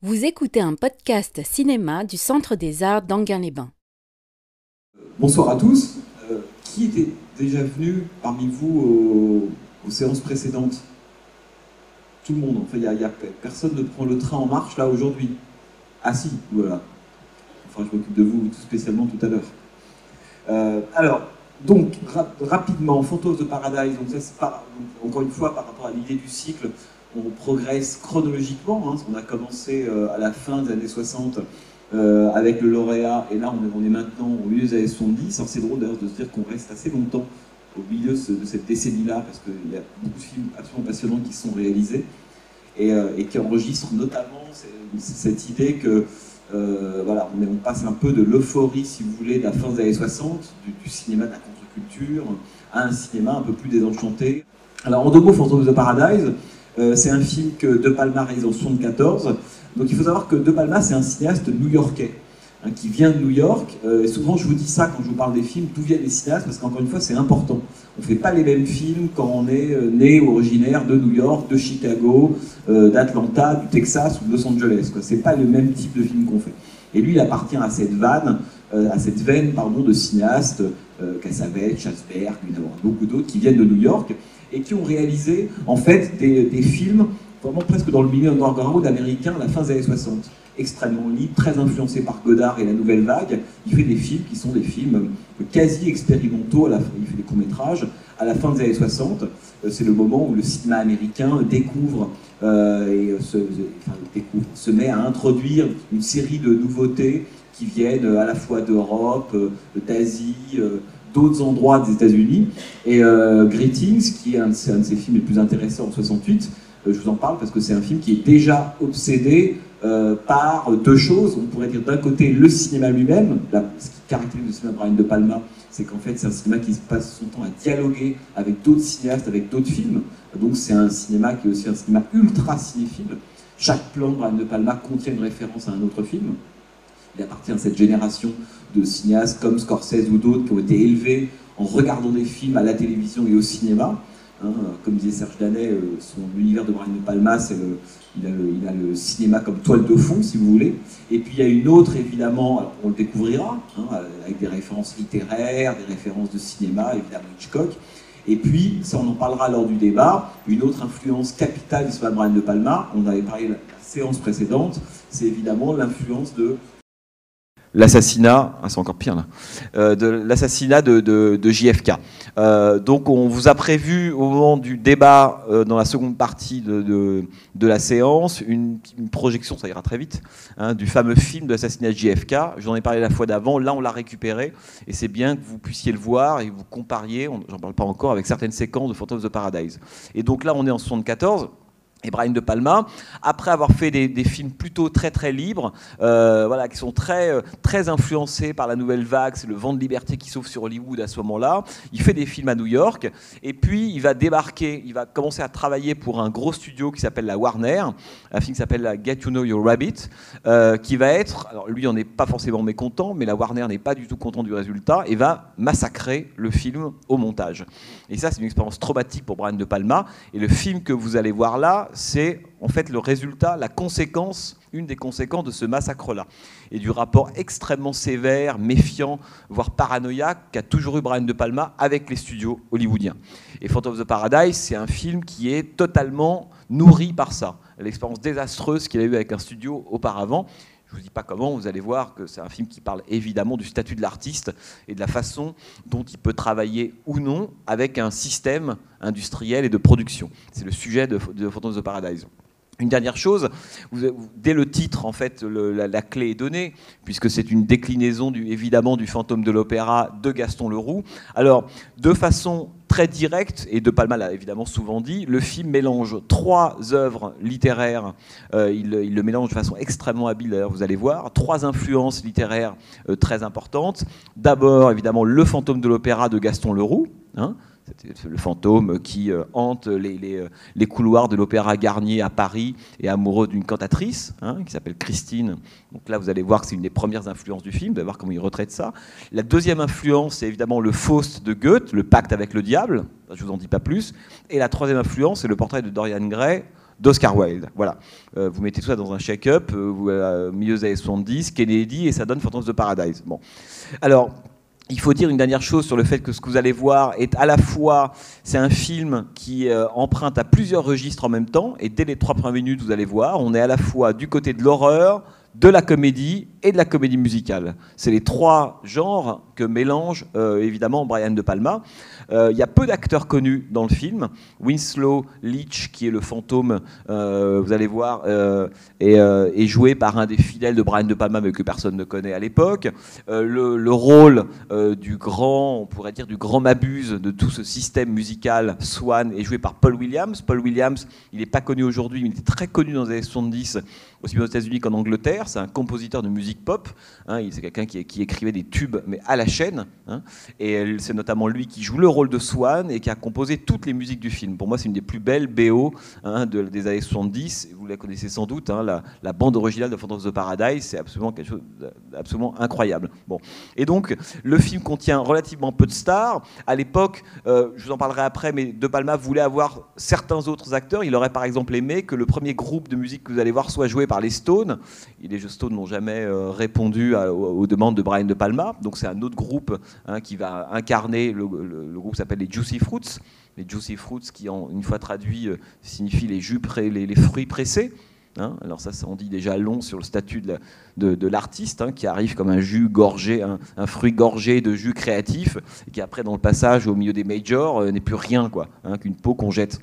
Vous écoutez un podcast cinéma du Centre des Arts d'Enghien-les-Bains. Bonsoir à tous. Qui était déjà venu parmi vous aux séances précédentes? Tout le monde. Enfin, personne ne prend le train en marche là aujourd'hui. Ah si, voilà. Enfin, je m'occupe de vous tout spécialement tout à l'heure. Donc, rapidement, Phantoms of Paradise. Donc ça, encore une fois, par rapport à l'idée du cycle, on progresse chronologiquement. On a commencé à la fin des années 60 avec le lauréat, et là on est maintenant au milieu des années 70. Alors c'est drôle d'ailleurs de se dire qu'on reste assez longtemps au milieu de cette décennie-là, parce qu'il y a beaucoup de films absolument passionnants qui sont réalisés, et qui enregistrent notamment cette idée que voilà, on passe un peu de l'euphorie, si vous voulez, de la fin des années 60, du cinéma de la contre-culture, à un cinéma un peu plus désenchanté. Alors en deux mots, Phantoms of the Paradise, c'est un film que De Palma réalise en 1974. Donc il faut savoir que De Palma, c'est un cinéaste new-yorkais, qui vient de New York. Et souvent je vous dis ça quand je vous parle des films, d'où viennent les cinéastes, parce qu'encore une fois c'est important. On ne fait pas les mêmes films quand on est né ou originaire de New York, de Chicago, d'Atlanta, du Texas ou de Los Angeles. Ce n'est pas le même type de film qu'on fait. Et lui, il appartient à cette veine de cinéastes, Cassavetes, Schasberg, beaucoup d'autres qui viennent de New York et qui ont réalisé en fait des films vraiment presque dans le milieu underground américain à la fin des années 60. Extrêmement libre, très influencé par Godard et la Nouvelle Vague. Il fait des films qui sont des films quasi expérimentaux, il fait des courts-métrages à la fin des années 60. C'est le moment où le cinéma américain découvre se met à introduire une série de nouveautés qui viennent à la fois d'Europe, d'Asie, d'autres endroits des États-Unis. Et Greetings, qui est un de ses films les plus intéressants en 68, je vous en parle parce que c'est un film qui est déjà obsédé par deux choses. On pourrait dire d'un côté le cinéma lui-même. Ce qui caractérise le cinéma de Brian De Palma, c'est qu'en fait c'est un cinéma qui passe son temps à dialoguer avec d'autres cinéastes, avec d'autres films. Donc c'est un cinéma qui est aussi un cinéma ultra cinéphile. Chaque plan de Brian De Palma contient une référence à un autre film. Il appartient à cette génération de cinéastes comme Scorsese ou d'autres qui ont été élevés en regardant des films à la télévision et au cinéma. Comme disait Serge Danet, l'univers de Brian De Palma, il a le cinéma comme toile de fond, si vous voulez. Et puis il y a une autre, évidemment, alors on le découvrira, avec des références littéraires, des références de cinéma, évidemment Hitchcock. Et puis, ça on en parlera lors du débat, une autre influence capitale du cinéma de Brian De Palma, on avait parlé la séance précédente, c'est évidemment l'influence de l'assassinat, c'est encore pire là, de l'assassinat de JFK. Donc on vous a prévu au moment du débat, dans la seconde partie de la séance, une projection, ça ira très vite, du fameux film de l'assassinat de JFK. J'en ai parlé la fois d'avant, là on l'a récupéré, et c'est bien que vous puissiez le voir et que vous compariez, j'en parle pas encore, avec certaines séquences de Phantoms of the Paradise. Et donc là on est en 74. Et Brian De Palma, après avoir fait des films plutôt très très libres, qui sont très influencés par la Nouvelle Vague, c'est le vent de liberté qui s'ouvre sur Hollywood à ce moment-là, il fait des films à New York, et puis il va débarquer, il va commencer à travailler pour un gros studio qui s'appelle la Warner, un film qui s'appelle Get to Know Your Rabbit, qui va être, alors lui on n'est pas forcément mécontent, mais la Warner n'est pas du tout content du résultat, et va massacrer le film au montage. Et ça c'est une expérience traumatique pour Brian De Palma, et le film que vous allez voir là, c'est en fait le résultat, la conséquence, une des conséquences de ce massacre-là. Et du rapport extrêmement sévère, méfiant, voire paranoïaque qu'a toujours eu Brian De Palma avec les studios hollywoodiens. Et Phantoms of the Paradise, c'est un film qui est totalement nourri par ça. L'expérience désastreuse qu'il a eue avec un studio auparavant. Je ne vous dis pas comment, vous allez voir que c'est un film qui parle évidemment du statut de l'artiste et de la façon dont il peut travailler ou non avec un système industriel et de production. C'est le sujet de Phantoms of the Paradise. Une dernière chose, dès le titre, en fait, la clé est donnée, puisque c'est une déclinaison évidemment du Fantôme de l'Opéra de Gaston Leroux. Alors, de façon très directe, et De Palma l'a évidemment souvent dit, le film mélange trois œuvres littéraires, il le mélange de façon extrêmement habile, d'ailleurs vous allez voir, trois influences littéraires très importantes. D'abord, évidemment, le Fantôme de l'Opéra de Gaston Leroux, le fantôme qui hante les couloirs de l'Opéra Garnier à Paris et amoureux d'une cantatrice qui s'appelle Christine. Donc là, vous allez voir que c'est une des premières influences du film. Vous allez voir comment il retraite ça. La deuxième influence, c'est évidemment le Faust de Goethe, le pacte avec le diable. Je ne vous en dis pas plus. Et la troisième influence, c'est le portrait de Dorian Gray d'Oscar Wilde. Voilà. Vous mettez tout ça dans un shake-up, milieu des années 70, Kennedy, et ça donne Phantoms of the Paradise. Bon. Alors, il faut dire une dernière chose sur le fait que ce que vous allez voir est à la fois, c'est un film qui emprunte à plusieurs registres en même temps, et dès les 3 premières minutes, vous allez voir, on est à la fois du côté de l'horreur, de la comédie et de la comédie musicale. C'est les 3 genres que mélange évidemment Brian De Palma. Il y a peu d'acteurs connus dans le film. Winslow Leach, qui est le fantôme, vous allez voir, est joué par un des fidèles de Brian De Palma, mais que personne ne connaît à l'époque. Le rôle du grand, on pourrait dire du grand Mabuse de tout ce système musical, Swan, est joué par Paul Williams. Paul Williams, il n'est pas connu aujourd'hui, mais il était très connu dans les années 70, aussi bien aux États-Unis qu'en Angleterre. C'est un compositeur de musique pop. Hein, c'est quelqu'un qui écrivait des tubes, mais à la chaîne. Hein, et c'est notamment lui qui joue le rôle de Swan et qui a composé toutes les musiques du film. Pour moi, c'est une des plus belles BO des années 70. Vous la connaissez sans doute. Hein, la bande originale de Phantoms of the Paradise, c'est absolument quelque chose d'absolument incroyable. Bon. Et donc, le film contient relativement peu de stars. À l'époque, je vous en parlerai après, mais De Palma voulait avoir certains autres acteurs. Il aurait par exemple aimé que le premier groupe de musique que vous allez voir soit joué par les Stones. Et les Stones n'ont jamais répondu aux demandes de Brian De Palma. Donc c'est un autre groupe qui va incarner, le groupe s'appelle les Juicy Fruits. Les Juicy Fruits qui, une fois traduit, signifient les fruits pressés. Hein, alors ça en dit déjà long sur le statut de l'artiste, hein, qui arrive comme un jus gorgé, un fruit gorgé de jus créatif, et qui après dans le passage au milieu des majors n'est plus rien, quoi, hein, qu'une peau qu'on jette.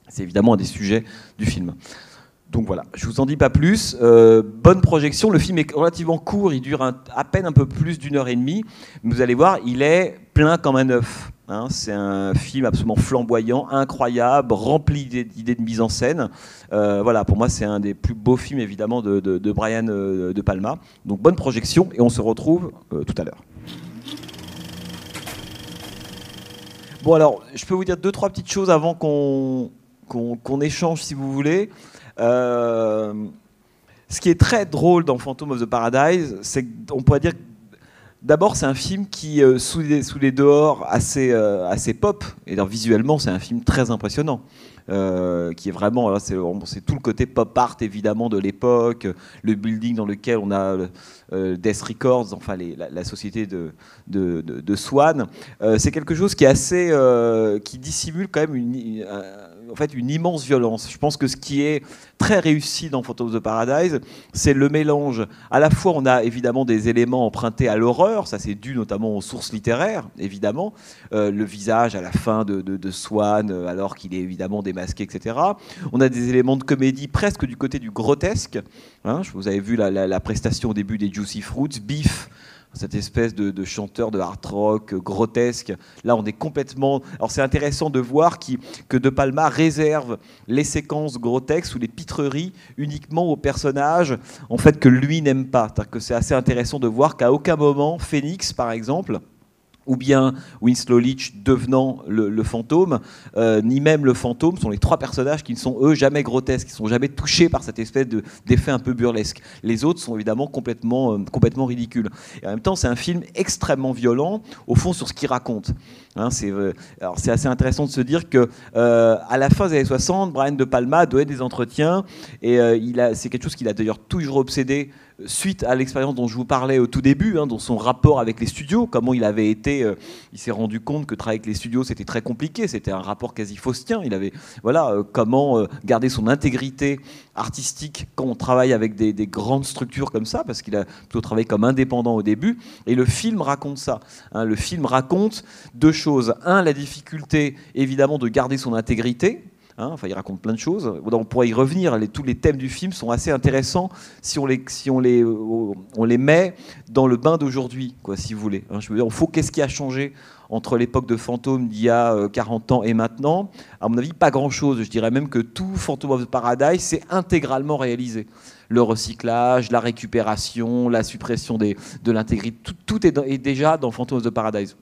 C'est évidemment un des sujets du film. Donc voilà, je ne vous en dis pas plus. Bonne projection, le film est relativement court, il dure à peine un peu plus d'1h30, mais vous allez voir, il est plein comme un œuf. Hein, c'est un film absolument flamboyant, incroyable, rempli d'idées de mise en scène. Voilà, pour moi, c'est un des plus beaux films, évidemment, de Brian De Palma. Donc bonne projection, et on se retrouve tout à l'heure. Bon, alors, je peux vous dire 2-3 petites choses avant qu'on échange, si vous voulez. Ce qui est très drôle dans Phantom of the Paradise, c'est qu'on pourrait dire que d'abord c'est un film qui, sous les dehors assez pop, et alors, visuellement c'est un film très impressionnant, qui est vraiment, là, c'est tout le côté pop art évidemment de l'époque, le building dans lequel on a Death Records, enfin la société de Swan. C'est quelque chose qui est assez, qui dissimule quand même une immense violence. Je pense que ce qui est très réussi dans Phantoms of the Paradise, c'est le mélange. À la fois, on a évidemment des éléments empruntés à l'horreur, ça c'est dû notamment aux sources littéraires, évidemment. Le visage à la fin de Swan, alors qu'il est évidemment démasqué, etc. On a des éléments de comédie presque du côté du grotesque. Hein, vous avez vu la prestation au début des Juicy Fruits, Beef, cette espèce de chanteur de hard rock grotesque. Là, on est complètement... Alors, c'est intéressant de voir que De Palma réserve les séquences grotesques ou les pitreries uniquement aux personnages en fait, que lui n'aime pas. C'est-à-dire que c'est assez intéressant de voir qu'à aucun moment, Phoenix, par exemple, ou bien Winslow Leach devenant le fantôme, ni même le fantôme, sont les 3 personnages qui ne sont, eux, jamais grotesques, qui ne sont jamais touchés par cette espèce d'effet un peu burlesque. Les autres sont évidemment complètement ridicules. Et en même temps, c'est un film extrêmement violent, au fond, sur ce qu'il raconte. Hein, c'est assez intéressant de se dire qu'à la fin des années 60, Brian De Palma donnait des entretiens, et c'est quelque chose qu'il a d'ailleurs toujours obsédé, suite à l'expérience dont je vous parlais au tout début, hein, dans son rapport avec les studios, comment il avait été, il s'est rendu compte que travailler avec les studios c'était très compliqué, c'était un rapport quasi faustien. Il avait, comment garder son intégrité artistique quand on travaille avec des grandes structures comme ça, parce qu'il a plutôt travaillé comme indépendant au début. Et le film raconte ça. Hein, le film raconte 2 choses. Un, la difficulté évidemment de garder son intégrité. Hein, enfin, il raconte plein de choses. On pourrait y revenir. Tous les thèmes du film sont assez intéressants si on les met dans le bain d'aujourd'hui, quoi, si vous voulez. Hein, je veux dire, qu'est-ce qui a changé entre l'époque de Fantôme d'il y a 40 ans et maintenant? À mon avis, pas grand-chose. Je dirais même que tout Phantom of the Paradise, c'est intégralement réalisé. Le recyclage, la récupération, la suppression de l'intégrité, tout est déjà dans Phantom of the Paradise.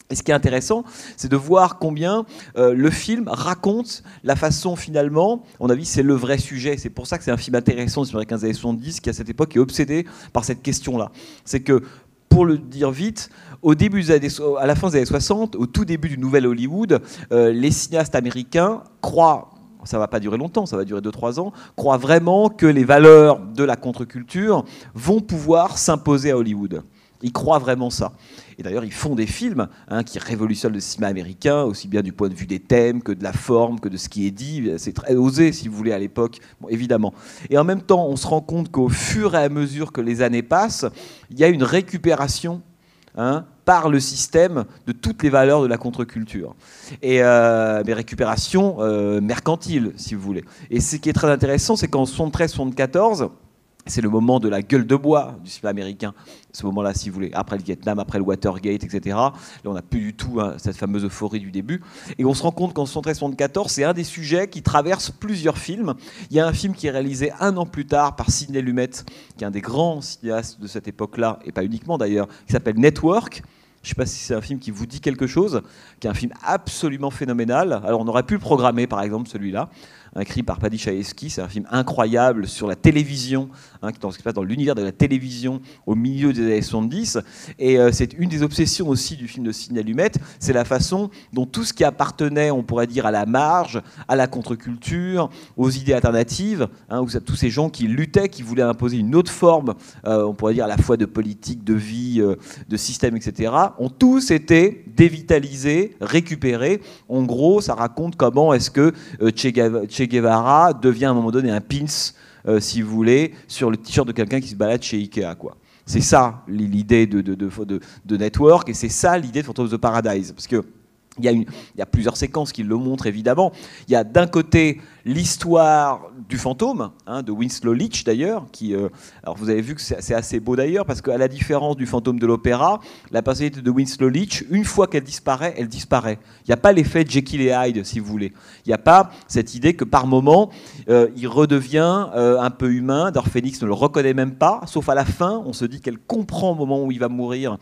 Et ce qui est intéressant, c'est de voir combien le film raconte la façon finalement, à mon avis, c'est le vrai sujet. C'est pour ça que c'est un film intéressant sur les 15 années 70 qui à cette époque est obsédé par cette question-là. C'est que, pour le dire vite, à la fin des années 60, au tout début du nouvel Hollywood, les cinéastes américains croient ça va pas durer longtemps, ça va durer 2-3 ans, croient vraiment que les valeurs de la contre-culture vont pouvoir s'imposer à Hollywood. Ils croient vraiment ça. Et d'ailleurs, ils font des films qui révolutionnent le cinéma américain, aussi bien du point de vue des thèmes que de la forme, que de ce qui est dit. C'est très osé, si vous voulez, à l'époque, bon, évidemment. Et en même temps, on se rend compte qu'au fur et à mesure que les années passent, il y a une récupération par le système de toutes les valeurs de la contre-culture. Et mais récupération mercantile, si vous voulez. Et ce qui est très intéressant, c'est qu'en 73-74, c'est le moment de la gueule de bois du cinéma américain, ce moment-là, si vous voulez, après le Vietnam, après le Watergate, etc. Là, on n'a plus du tout cette fameuse euphorie du début. Et on se rend compte qu'en 73-74, c'est un des sujets qui traverse plusieurs films. Il y a un film qui est réalisé 1 an plus tard par Sidney Lumet, qui est un des grands cinéastes de cette époque-là, et pas uniquement d'ailleurs, qui s'appelle Network. Je ne sais pas si c'est un film qui vous dit quelque chose, qui est un film absolument phénoménal. Alors on aurait pu le programmer, par exemple, celui-là, écrit par Paddy Chayefsky. C'est un film incroyable sur la télévision, qui se passe dans l'univers de la télévision au milieu des années 70. Et c'est une des obsessions aussi du film de Sidney Lumet, c'est la façon dont tout ce qui appartenait, on pourrait dire, à la marge, à la contre-culture, aux idées alternatives, tous ces gens qui luttaient, qui voulaient imposer une autre forme, on pourrait dire à la fois de politique, de vie, de système, etc., ont tous été dévitalisés, récupérés. En gros, ça raconte comment est-ce que Che Guevara devient à un moment donné un pins, si vous voulez, sur le t-shirt de quelqu'un qui se balade chez Ikea, quoi. C'est ça l'idée de Network, et c'est ça l'idée de Phantom of the Paradise. Parce que il y a plusieurs séquences qui le montrent, évidemment. Il y a d'un côté l'histoire du fantôme, de Winslow Leach d'ailleurs, alors vous avez vu que c'est assez beau d'ailleurs, parce qu'à la différence du fantôme de l'opéra, la personnalité de Winslow Leach, une fois qu'elle disparaît, elle disparaît. Il n'y a pas l'effet Jekyll et Hyde, si vous voulez. Il n'y a pas cette idée que par moment, il redevient un peu humain. Phoenix ne le reconnaît même pas, sauf à la fin, on se dit qu'elle comprend au moment où il va mourir,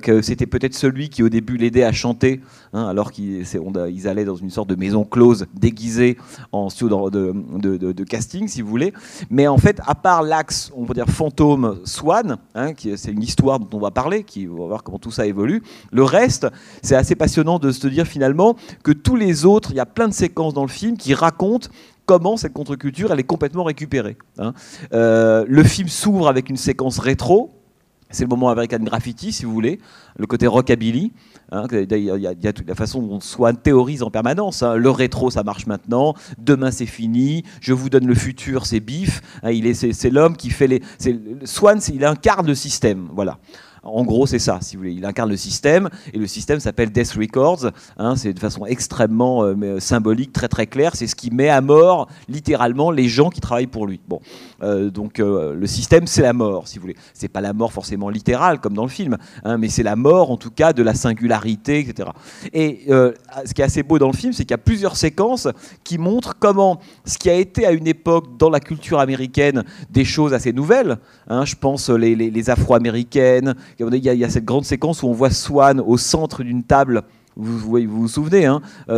que c'était peut-être celui qui au début l'aidait à chanter, alors qu'ils allaient dans une sorte de maison close, déguisée en studio de casting, si vous voulez. Mais en fait, à part l'axe, on peut dire fantôme Swan, c'est une histoire dont on va parler, on va voir comment tout ça évolue. Le reste, c'est assez passionnant de se dire finalement que tous les autres, il y a plein de séquences dans le film qui racontent comment cette contre-culture, elle est complètement récupérée. Le film s'ouvre avec une séquence rétro. C'est le moment American Graffiti, si vous voulez, le côté rockabilly. Il y a toute la façon dont Swan théorise en permanence. Le rétro, ça marche maintenant. Demain, c'est fini. Je vous donne le futur, c'est bif. C'est l'homme qui fait Swan, il incarne le système. Voilà. En gros, c'est ça, si vous voulez. Il incarne le système, et le système s'appelle Death Records. C'est de façon extrêmement symbolique, très très claire. C'est ce qui met à mort, littéralement, les gens qui travaillent pour lui. Bon, donc le système, c'est la mort, si vous voulez. C'est pas la mort forcément littérale, comme dans le film, mais c'est la mort, en tout cas, de la singularité, etc. Et ce qui est assez beau dans le film, c'est qu'il y a plusieurs séquences qui montrent comment ce qui a été à une époque, dans la culture américaine, des choses assez nouvelles. Je pense les Afro-américaines. Il y a cette grande séquence où on voit Swan au centre d'une table, vous vous souvenez,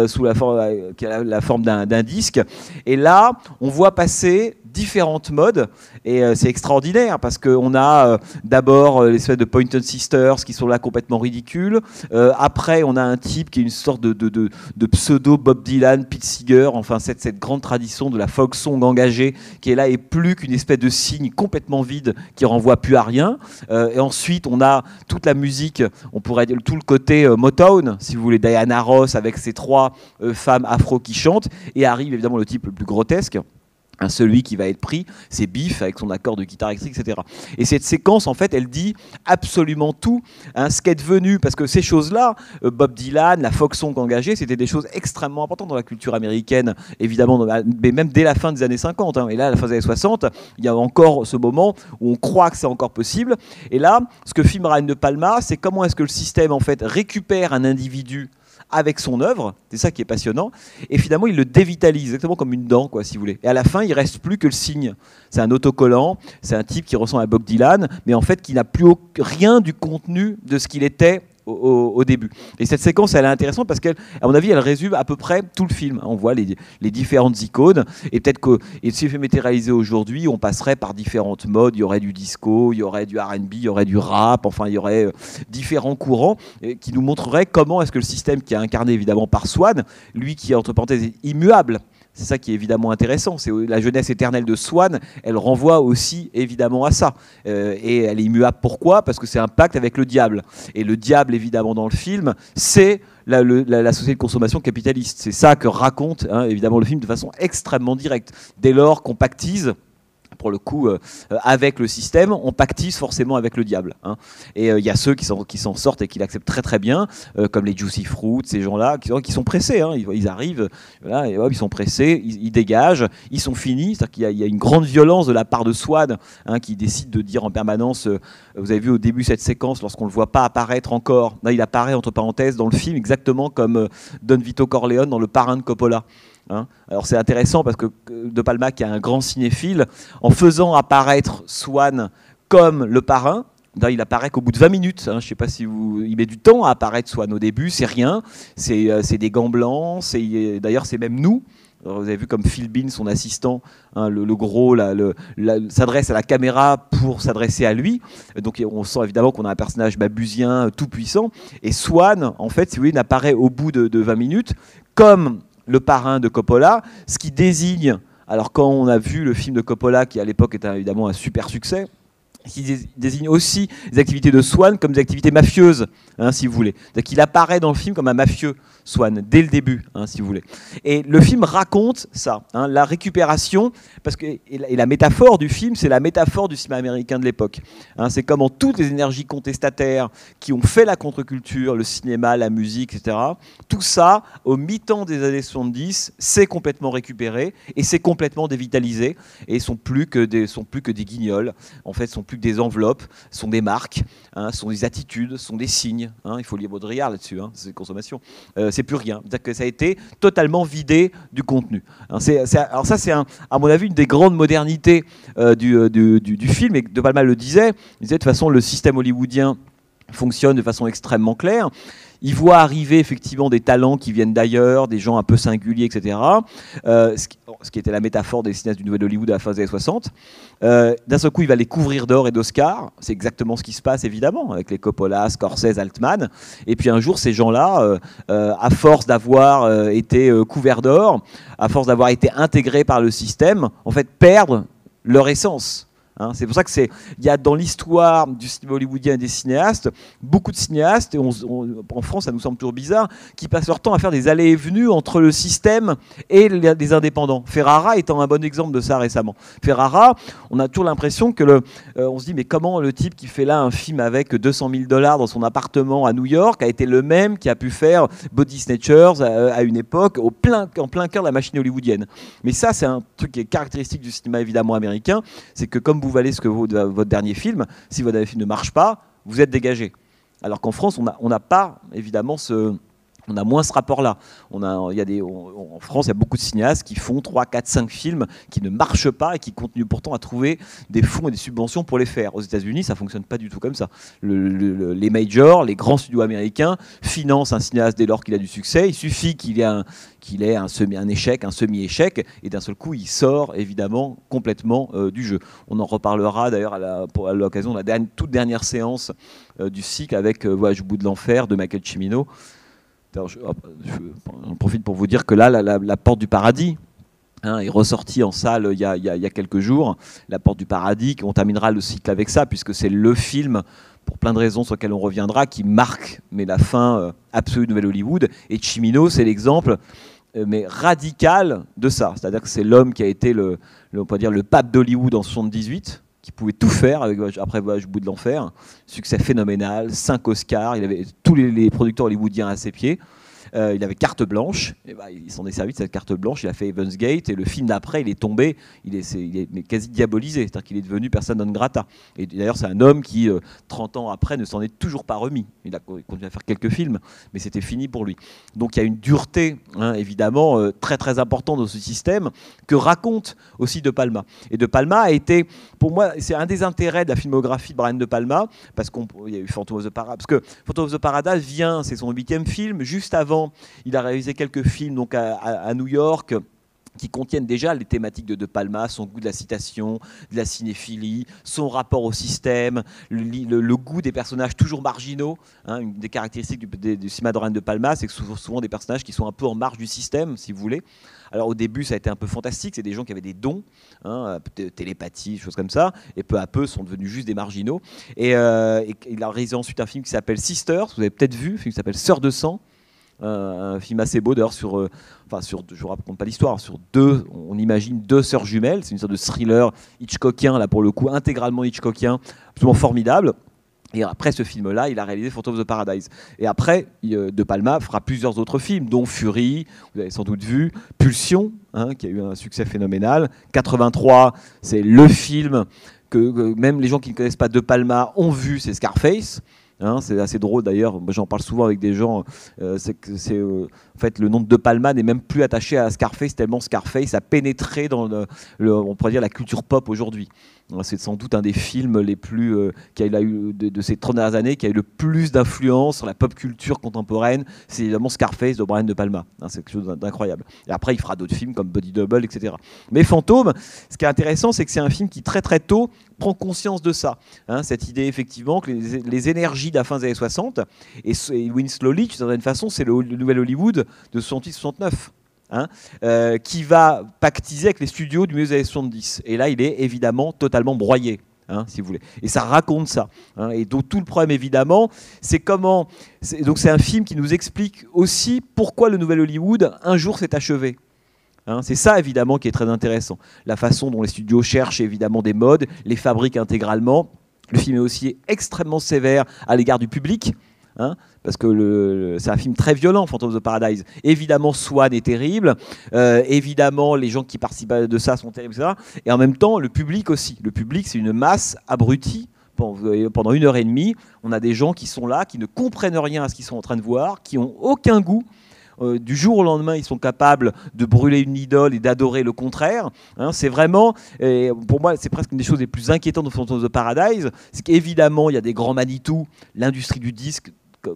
sous la forme d'un disque. Et là, on voit passer différentes modes, et c'est extraordinaire parce qu'on a d'abord l'espèce de Pointed Sisters qui sont là complètement ridicules. Après, on a un type qui est une sorte de pseudo Bob Dylan, Pete Seeger, enfin cette grande tradition de la folk song engagée qui est là, et plus qu'une espèce de signe complètement vide qui renvoie plus à rien. Et ensuite, on a toute la musique, on pourrait dire tout le côté Motown, si vous voulez, Diana Ross avec ses 3 femmes afro qui chantent, et arrive évidemment le type le plus grotesque. Celui qui va être pris, c'est Biff avec son accord de guitare électrique, etc. Et cette séquence, en fait, elle dit absolument tout, ce qu'est devenu, parce que ces choses-là, Bob Dylan, la folk song engagée, c'était des choses extrêmement importantes dans la culture américaine, évidemment, mais même dès la fin des années 50. Et là, à la fin des années 60, il y a encore ce moment où on croit que c'est encore possible. Et là, ce que filme Brian De Palma, c'est comment est-ce que le système, en fait, récupère un individu avec son œuvre, c'est ça qui est passionnant, et finalement il le dévitalise, exactement comme une dent, quoi, si vous voulez. Et à la fin, il reste plus que le signe. C'est un autocollant, c'est un type qui ressemble à Bob Dylan, mais en fait qui n'a plus rien du contenu de ce qu'il était au début. Et cette séquence, elle est intéressante parce qu'à mon avis, elle résume à peu près tout le film. On voit les différentes icônes, et peut-être que si le film était réalisé aujourd'hui, on passerait par différentes modes. Il y aurait du disco, il y aurait du R&B, il y aurait du rap, enfin il y aurait différents courants qui nous montreraient comment est-ce que le système qui est incarné évidemment par Swan, lui qui est entre parenthèses immuable, C'est ça qui est évidemment intéressant. C'est la jeunesse éternelle de Swann, elle renvoie aussi évidemment à ça. Et elle est immuable. Pourquoi ? Parce que c'est un pacte avec le diable. Et le diable, évidemment, dans le film, c'est la société de consommation capitaliste. C'est ça que raconte évidemment le film de façon extrêmement directe. Dès lors qu'on pactise, pour le coup, avec le système, on pactise forcément avec le diable. Et il y a ceux qui s'en sortent et qui l'acceptent très très bien, comme les Juicy Fruits, ces gens-là, qui sont pressés. Ils arrivent, voilà, et hop, ils sont pressés, ils dégagent, ils sont finis. C'est-à-dire qu'il y a une grande violence de la part de Swann, qui décide de dire en permanence, vous avez vu au début cette séquence, lorsqu'on ne le voit pas apparaître encore, là, il apparaît entre parenthèses dans le film exactement comme Don Vito Corleone dans Le Parrain de Coppola. Alors c'est intéressant parce que De Palma, qui est un grand cinéphile, en faisant apparaître Swann comme le parrain, il apparaît qu'au bout de 20 minutes. Je ne sais pas si il met du temps à apparaître Swann. Au début, c'est rien, c'est des gants blancs, d'ailleurs c'est même nous. Alors, vous avez vu comme Phil Bean, son assistant, le gros, s'adresse à la caméra pour s'adresser à lui. Donc on sent évidemment qu'on a un personnage babusien, tout puissant. Et Swann, en fait, si vous voulez, n'apparaît au bout de 20 minutes comme le parrain de Coppola, ce qui désigne, alors quand on a vu le film de Coppola, qui à l'époque était évidemment un super succès, qui désigne aussi les activités de Swann comme des activités mafieuses, si vous voulez. C'est-à-dire qu'il apparaît dans le film comme un mafieux, Swann, dès le début, si vous voulez. Et le film raconte ça, la récupération, et la métaphore du film, c'est la métaphore du cinéma américain de l'époque. C'est comment toutes les énergies contestataires qui ont fait la contre-culture, le cinéma, la musique, etc., tout ça, au mi-temps des années 70, c'est complètement récupéré et c'est complètement dévitalisé et sont plus que des guignols, en fait, sont plus que des enveloppes, sont des marques, sont des attitudes, sont des signes. Il faut lire Baudrillard là-dessus, c'est consommation. C'est plus rien. C'est-à-dire que ça a été totalement vidé du contenu. Alors ça, c'est à mon avis une des grandes modernités du film, et De Palma le disait. Il disait de toute façon le système hollywoodien fonctionne de façon extrêmement claire. Il voit arriver effectivement des talents qui viennent d'ailleurs, des gens un peu singuliers, etc. Ce qui était la métaphore des cinéastes du Nouvel Hollywood à la fin des années 60. D'un seul coup, il va les couvrir d'or et d'Oscar. C'est exactement ce qui se passe, évidemment, avec les Coppola, Scorsese, Altman. Et puis un jour, ces gens-là, à force d'avoir été couverts d'or, à force d'avoir été intégrés par le système, en fait, perdent leur essence. C'est pour ça qu'il y a dans l'histoire du cinéma hollywoodien et des cinéastes, beaucoup de cinéastes, et en France ça nous semble toujours bizarre, qui passent leur temps à faire des allées et venues entre le système et les indépendants. Ferrara étant un bon exemple de ça récemment. Ferrara, on a toujours l'impression que on se dit mais comment le type qui fait là un film avec 200 000 $ dans son appartement à New York a été le même qui a pu faire Body Snatchers à une époque en plein cœur de la machine hollywoodienne. Mais ça c'est un truc qui est caractéristique du cinéma évidemment américain, c'est que comme vous valez ce que vaut votre dernier film, si votre dernier film ne marche pas, vous êtes dégagé. Alors qu'en France, on n'a pas, évidemment, on a moins ce rapport-là. En France, il y a beaucoup de cinéastes qui font 3, 4, 5 films qui ne marchent pas et qui continuent pourtant à trouver des fonds et des subventions pour les faire. Aux États-Unis, ça ne fonctionne pas du tout comme ça. Les majors, les grands studios américains financent un cinéaste dès lors qu'il a du succès. Il suffit qu'il ait un échec, un semi-échec, et d'un seul coup, il sort évidemment complètement du jeu. On en reparlera d'ailleurs à l'occasion de la toute dernière séance du cycle avec Voyage au bout de l'enfer de Michael Cimino. J'en profite pour vous dire que là, la Porte du Paradis est ressortie en salle il y a quelques jours. La Porte du Paradis, on terminera le cycle avec ça, puisque c'est le film, pour plein de raisons sur lesquelles on reviendra, qui marque la fin absolue de Nouvelle Hollywood. Et Cimino, c'est l'exemple mais radical de ça. C'est-à-dire que c'est l'homme qui a été on peut dire le pape d'Hollywood en 78, qui pouvait tout faire après Voyage au bout de l'enfer. Succès phénoménal, 5 Oscars, il avait tous les producteurs hollywoodiens à ses pieds. Il avait carte blanche, et il s'en est servi de cette carte blanche, il a fait Heaven's Gate, et le film d'après, il est tombé, il est quasi diabolisé, c'est-à-dire qu'il est devenu persona non grata. Et d'ailleurs, c'est un homme qui, 30 ans après, ne s'en est toujours pas remis. Il a continué à faire quelques films, mais c'était fini pour lui. Donc il y a une dureté, évidemment, très très importante dans ce système, que raconte aussi De Palma. Et De Palma a été, pour moi, c'est un des intérêts de la filmographie de Brian De Palma, parce qu'il y a eu Phantom of the Paradise, parce que Phantom of the Paradise vient, c'est son 8e film, juste avant, il a réalisé quelques films donc à New York, qui contiennent déjà les thématiques de Palma, son goût de la citation, de la cinéphilie, son rapport au système, le goût des personnages toujours marginaux. Hein, une des caractéristiques du cinéma de De Palma, c'est que souvent des personnages qui sont un peu en marge du système, si vous voulez. Alors au début, ça a été un peu fantastique, c'est des gens qui avaient des dons, hein, télépathie, choses comme ça, et peu à peu sont devenus juste des marginaux. Et il a réalisé ensuite un film qui s'appelle Sisters, vous avez peut-être vu, un film qui s'appelle Sœurs de sang, un film assez beau d'ailleurs je vous raconte pas l'histoire, on imagine deux sœurs jumelles, c'est une sorte de thriller Hitchcockien, là pour le coup intégralement Hitchcockien, absolument formidable. Et après ce film-là, il a réalisé Phantom of the Paradise. Et après, De Palma fera plusieurs autres films, dont Fury, vous avez sans doute vu, Pulsion, hein, qui a eu un succès phénoménal. 83, c'est le film que même les gens qui ne connaissent pas De Palma ont vu, c'est Scarface. Hein, c'est assez drôle d'ailleurs, j'en parle souvent avec des gens, en fait le nom de De Palma n'est même plus attaché à Scarface, tellement Scarface a pénétré dans on pourrait dire la culture pop aujourd'hui. C'est sans doute un des films les plus qui a eu de ces 30 dernières années qui a eu le plus d'influence sur la pop culture contemporaine. C'est évidemment Scarface de Brian De Palma. Hein, c'est quelque chose d'incroyable. Et après, il fera d'autres films comme Body Double, etc. Mais Fantôme, ce qui est intéressant, c'est que c'est un film qui très très tôt prend conscience de ça. Hein, cette idée effectivement que les énergies de la fin des années 60 et Winslow Lee, d'une certaine façon, c'est le nouvel Hollywood de 68-69. Hein, qui va pactiser avec les studios du milieu des années 70. Et là, il est évidemment totalement broyé, hein, si vous voulez. Et ça raconte ça. Hein, et donc tout le problème, évidemment, c'est comment... Donc c'est un film qui nous explique aussi pourquoi le nouvel Hollywood, un jour, s'est achevé. Hein, c'est ça, évidemment, qui est très intéressant. La façon dont les studios cherchent, évidemment, des modes, les fabriquent intégralement. Le film est aussi extrêmement sévère à l'égard du public. Hein, parce que c'est un film très violent, Phantom of the Paradise. Évidemment, Swan est terrible. Évidemment, les gens qui participent de ça sont terribles, etc. Et en même temps, le public aussi. Le public, c'est une masse abrutie. Pendant 1h30, on a des gens qui sont là, qui ne comprennent rien à ce qu'ils sont en train de voir, qui n'ont aucun goût. Du jour au lendemain, ils sont capables de brûler une idole et d'adorer le contraire. Hein, c'est vraiment, pour moi, c'est presque une des choses les plus inquiétantes de Phantom of the Paradise. C'est qu'évidemment, il y a des grands Manitou, l'industrie du disque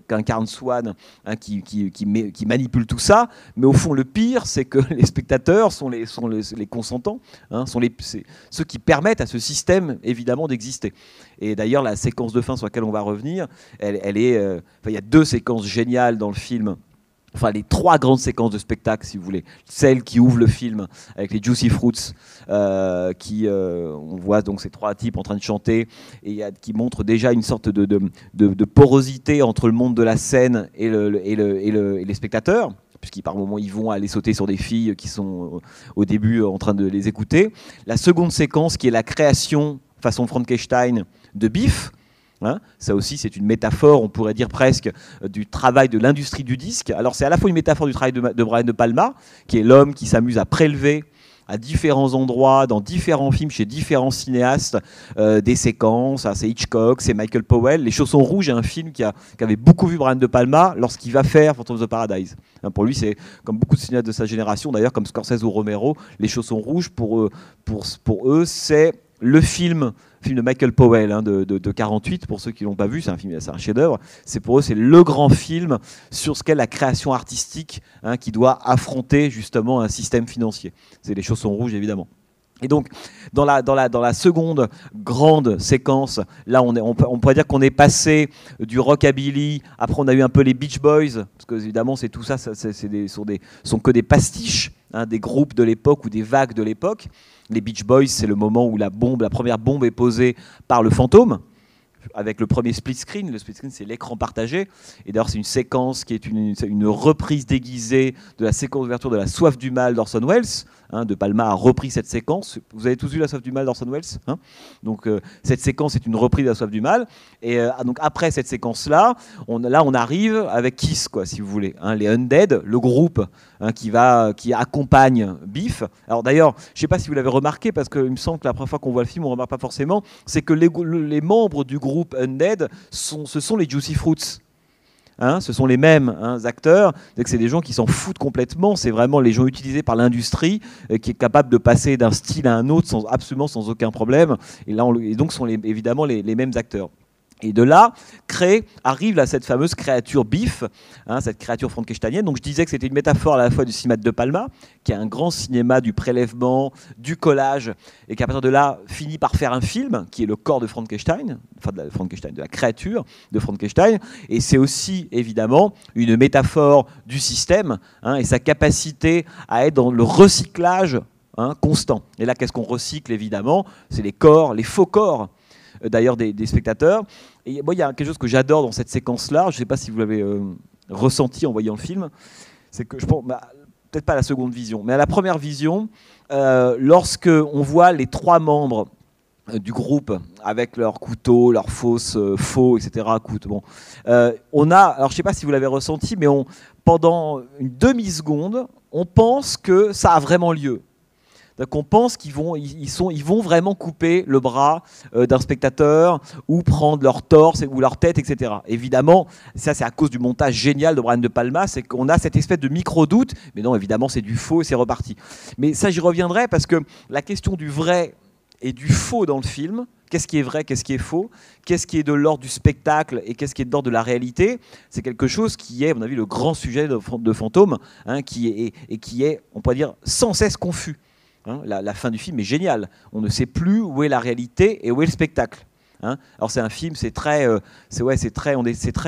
qu'incarne Swan, hein, qui manipule tout ça. Mais au fond, le pire, c'est que les spectateurs sont les consentants, hein, ceux qui permettent à ce système, évidemment, d'exister. Et d'ailleurs, la séquence de fin sur laquelle on va revenir, il y a deux séquences géniales dans le film. Enfin, les trois grandes séquences de spectacle, si vous voulez. Celle qui ouvre le film avec les Juicy Fruits, on voit donc ces trois types en train de chanter et qui montrent déjà une sorte de porosité entre le monde de la scène et les spectateurs, puisqu'ils par moments ils vont aller sauter sur des filles qui sont au début en train de les écouter. La seconde séquence qui est la création façon Frankenstein de Biff. Hein, ça aussi, c'est une métaphore, on pourrait dire presque, du travail de l'industrie du disque. Alors, c'est à la fois une métaphore du travail de Brian De Palma, qui est l'homme qui s'amuse à prélever à différents endroits, dans différents films, chez différents cinéastes, des séquences. Hein, c'est Hitchcock, c'est Michael Powell. Les Chaussons Rouges est un film qu'avait beaucoup vu Brian De Palma lorsqu'il va faire Phantom of the Paradise. Hein, pour lui, c'est comme beaucoup de cinéastes de sa génération, d'ailleurs, comme Scorsese ou Romero, Les Chaussons Rouges, pour eux, c'est le film de Michael Powell, hein, de 48, pour ceux qui ne l'ont pas vu, c'est un chef-d'œuvre. Pour eux, c'est le grand film sur ce qu'est la création artistique, hein, qui doit affronter justement un système financier. C'est Les Chaussons Rouges, évidemment. Et donc, dans la seconde grande séquence, là, on pourrait dire qu'on est passé du rockabilly. Après, on a eu un peu les Beach Boys, parce que évidemment, c'est tout ça, sont que des pastiches, hein, des groupes de l'époque ou des vagues de l'époque. Les Beach Boys, c'est le moment où la première bombe est posée par le fantôme, avec le premier split screen. Le split screen, c'est l'écran partagé. Et d'ailleurs, c'est une séquence qui est une reprise déguisée de la séquence d'ouverture de La Soif du Mal d'Orson Welles. Hein, De Palma a repris cette séquence. Vous avez tous vu La Soif du Mal d'Orson Welles, hein, donc cette séquence est une reprise de La Soif du Mal. Et donc après cette séquence-là, on arrive avec Kiss, quoi, si vous voulez. Hein, les Undead, le groupe, hein, qui accompagne Biff. Alors d'ailleurs, je ne sais pas si vous l'avez remarqué, parce qu'il me semble que la première fois qu'on voit le film, on ne remarque pas forcément, c'est que les membres du groupe Undead, ce sont les Juicy Fruits. Hein, ce sont les mêmes, hein, acteurs, c'est des gens qui s'en foutent complètement, c'est vraiment les gens utilisés par l'industrie qui est capable de passer d'un style à un autre absolument sans aucun problème, et donc sont évidemment les mêmes acteurs. Et de là, arrive là, cette fameuse créature Biff, cette créature frankensteinienne. Donc je disais que c'était une métaphore à la fois du cinéma de De Palma, qui est un grand cinéma du prélèvement, du collage, et qui à partir de là finit par faire un film, qui est le corps de Frankenstein, de la créature de Frankenstein. Et c'est aussi évidemment une métaphore du système et sa capacité à être dans le recyclage constant. Et là, qu'est-ce qu'on recycle évidemment? C'est les corps, les faux corps d'ailleurs des spectateurs. Et moi, il y a quelque chose que j'adore dans cette séquence-là, je ne sais pas si vous l'avez ressenti en voyant le film, c'est que je pense, peut-être pas à la seconde vision, mais à la première vision, lorsque on voit les 3 membres du groupe avec leurs couteaux, leurs fausses faux, etc. On a, alors je ne sais pas si vous l'avez ressenti, mais pendant une demi-seconde, on pense que ça a vraiment lieu. Donc on pense qu'ils vont vraiment couper le bras d'un spectateur ou prendre leur torse ou leur tête, etc. Évidemment, ça c'est à cause du montage génial de Brian De Palma, c'est qu'on a cette espèce de micro-doute, mais non, évidemment c'est du faux et c'est reparti. Mais ça j'y reviendrai parce que la question du vrai et du faux dans le film, qu'est-ce qui est vrai, qu'est-ce qui est faux, qu'est-ce qui est de l'ordre du spectacle et qu'est-ce qui est de l'ordre de la réalité, c'est quelque chose qui est, à mon avis, le grand sujet de Fantôme, qui est, on pourrait dire, sans cesse confus. La fin du film est géniale. On ne sait plus où est la réalité et où est le spectacle. Alors c'est un film, c'est très